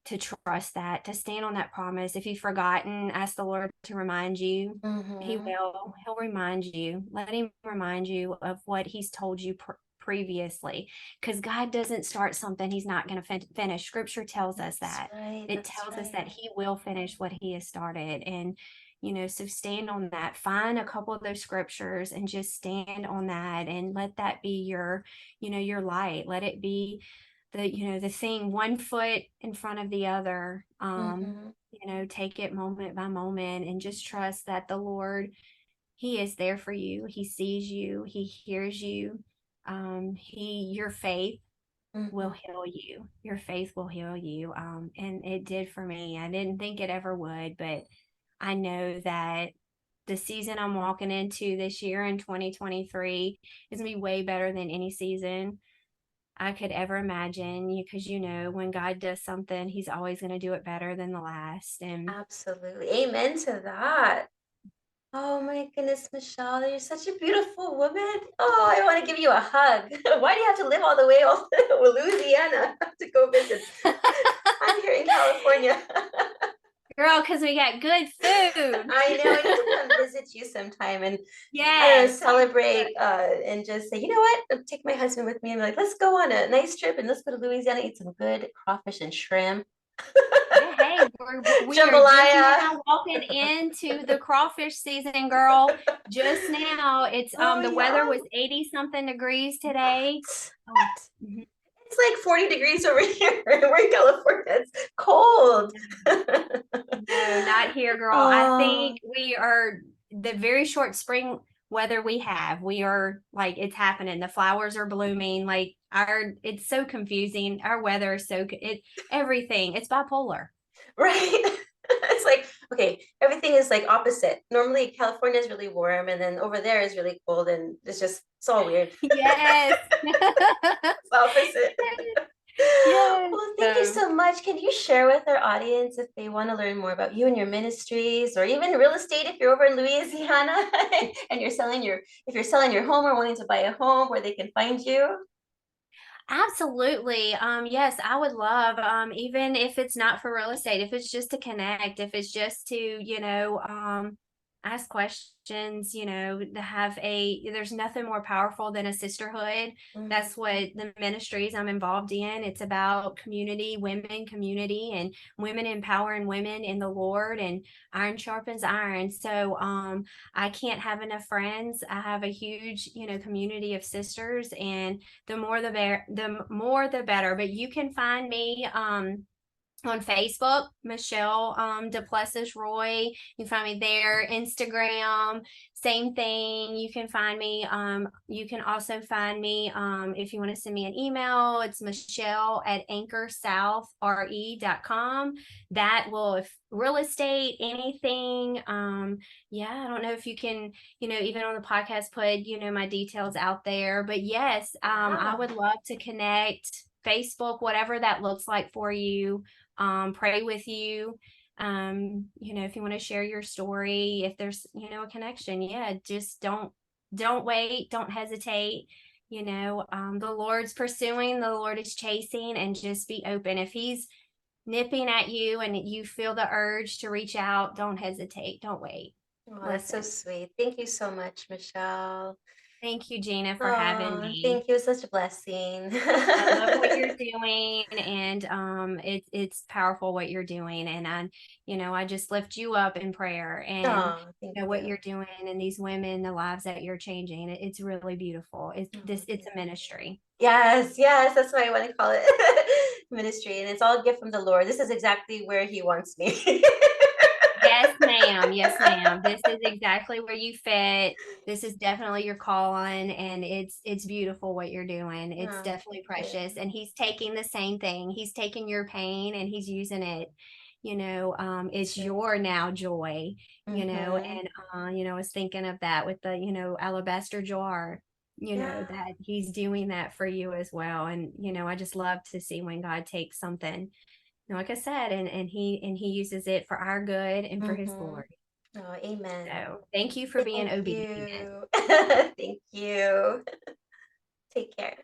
to trust that, to stand on that promise. If you've forgotten, ask the Lord to remind you. Mm-hmm. He'll remind you. Let him remind you of what he's told you previously, because God doesn't start something he's not going to finish. Scripture tells us That's that. right. It That's tells us that right. he will finish what he has started. And, so stand on that. Find a couple of those scriptures and just stand on that, and let that be your light. Let it be the thing, one foot in front of the other. Mm-hmm. Take it moment by moment, and just trust that the Lord, he is there for you. He sees you. He hears you. Your faith will Mm-hmm. heal you. Your faith will heal you. And it did for me. I didn't think it ever would, but I know that the season I'm walking into this year in 2023 is going to be way better than any season I could ever imagine, because when God does something, he's always going to do it better than the last. And Absolutely. Amen to that. Oh my goodness, Michelle, you're such a beautiful woman. Oh, I want to give you a hug. Why do you have to live all the way off Louisiana to go visit? I'm here in California. girl, because we got good food. I know. I need to come visit you sometime and I don't know, Yes. celebrate and just say, you know what? I'll take my husband with me and be like, let's go on a nice trip and let's go to Louisiana, eat some good crawfish and shrimp. Yeah, hey, we are just Jambalaya. now walking into the crawfish season, girl. Just now, it's Oh the yeah. weather was 80 something degrees today. What? Oh, What? mhm. It's like 40 degrees over here. We're in California. It's cold. No, not here, girl. I Oh, think we are the very short spring weather we have. We are like, it's happening. The flowers are blooming. Like it's so confusing. Our weather is everything. It's bipolar. right. It's like, okay, everything is like opposite. Normally, California is really warm, and then over there is really cold, and it's all weird. Yes. It's opposite. Yes. Well, thank you So so much. Can you share with our audience if they want to learn more about you and your ministries, or even real estate if you're over in Louisiana and if you're selling your home or wanting to buy a home, where they can find you? absolutely. Yes, I would love, even if it's not for real estate, if it's just to connect, if it's just to, ask questions, to have there's nothing more powerful than a sisterhood. Mhm. That's what the ministries I'm involved in. It's about community, women community, and women empowering women in the Lord, and iron sharpens iron. So, I can't have enough friends. I have a huge, community of sisters, and the more the better. But you can find me on Facebook, Michelle Duplessis Roy. You can find me there. Instagram, same thing. You can find me. You can also find me if you want to send me an email. It's Michelle at anchorsouthre.com. That will, if real estate, anything. Yeah, I don't know if you can, even on the podcast, put, my details out there. But yes, I Yeah. would love to connect. Facebook, whatever that looks like for you, pray with you. If you want to share your story, if there's, a connection, yeah, just don't wait, don't hesitate. The Lord's pursuing, the Lord is chasing, and just be open. If he's nipping at you and you feel the urge to reach out, don't hesitate, don't wait. Oh, that's so Listen. sweet. Thank you so much, Michelle. Thank you, Gina, for having Oh, me. thank you. It's such a blessing. I love what you're doing, and it's powerful what you're doing, and I just lift you up in prayer, and Oh, thank what you. you're doing, and these women, the lives that you're changing. It's really beautiful. Oh, It's thank a you. ministry. Yes, yes, that's why I want to call it ministry. And it's all a gift from the Lord. This is exactly where He wants me. Yes, ma'am. Yes, ma'am. This is exactly where you fit. This is definitely your call on, and it's beautiful what you're doing. It's Oh, definitely thank you. precious. And he's taking the same thing. He's taking your pain and he's using it. That's It's right. your now joy, Mm-hmm. and I was thinking of that with the, alabaster jar, Yeah. that he's doing that for you as well. And, I just love to see when God takes something, like I said, and he uses it for our good and for his Mm-hmm. glory. Oh, amen. So thank you for being Thank obedient. you. Thank you. Take care.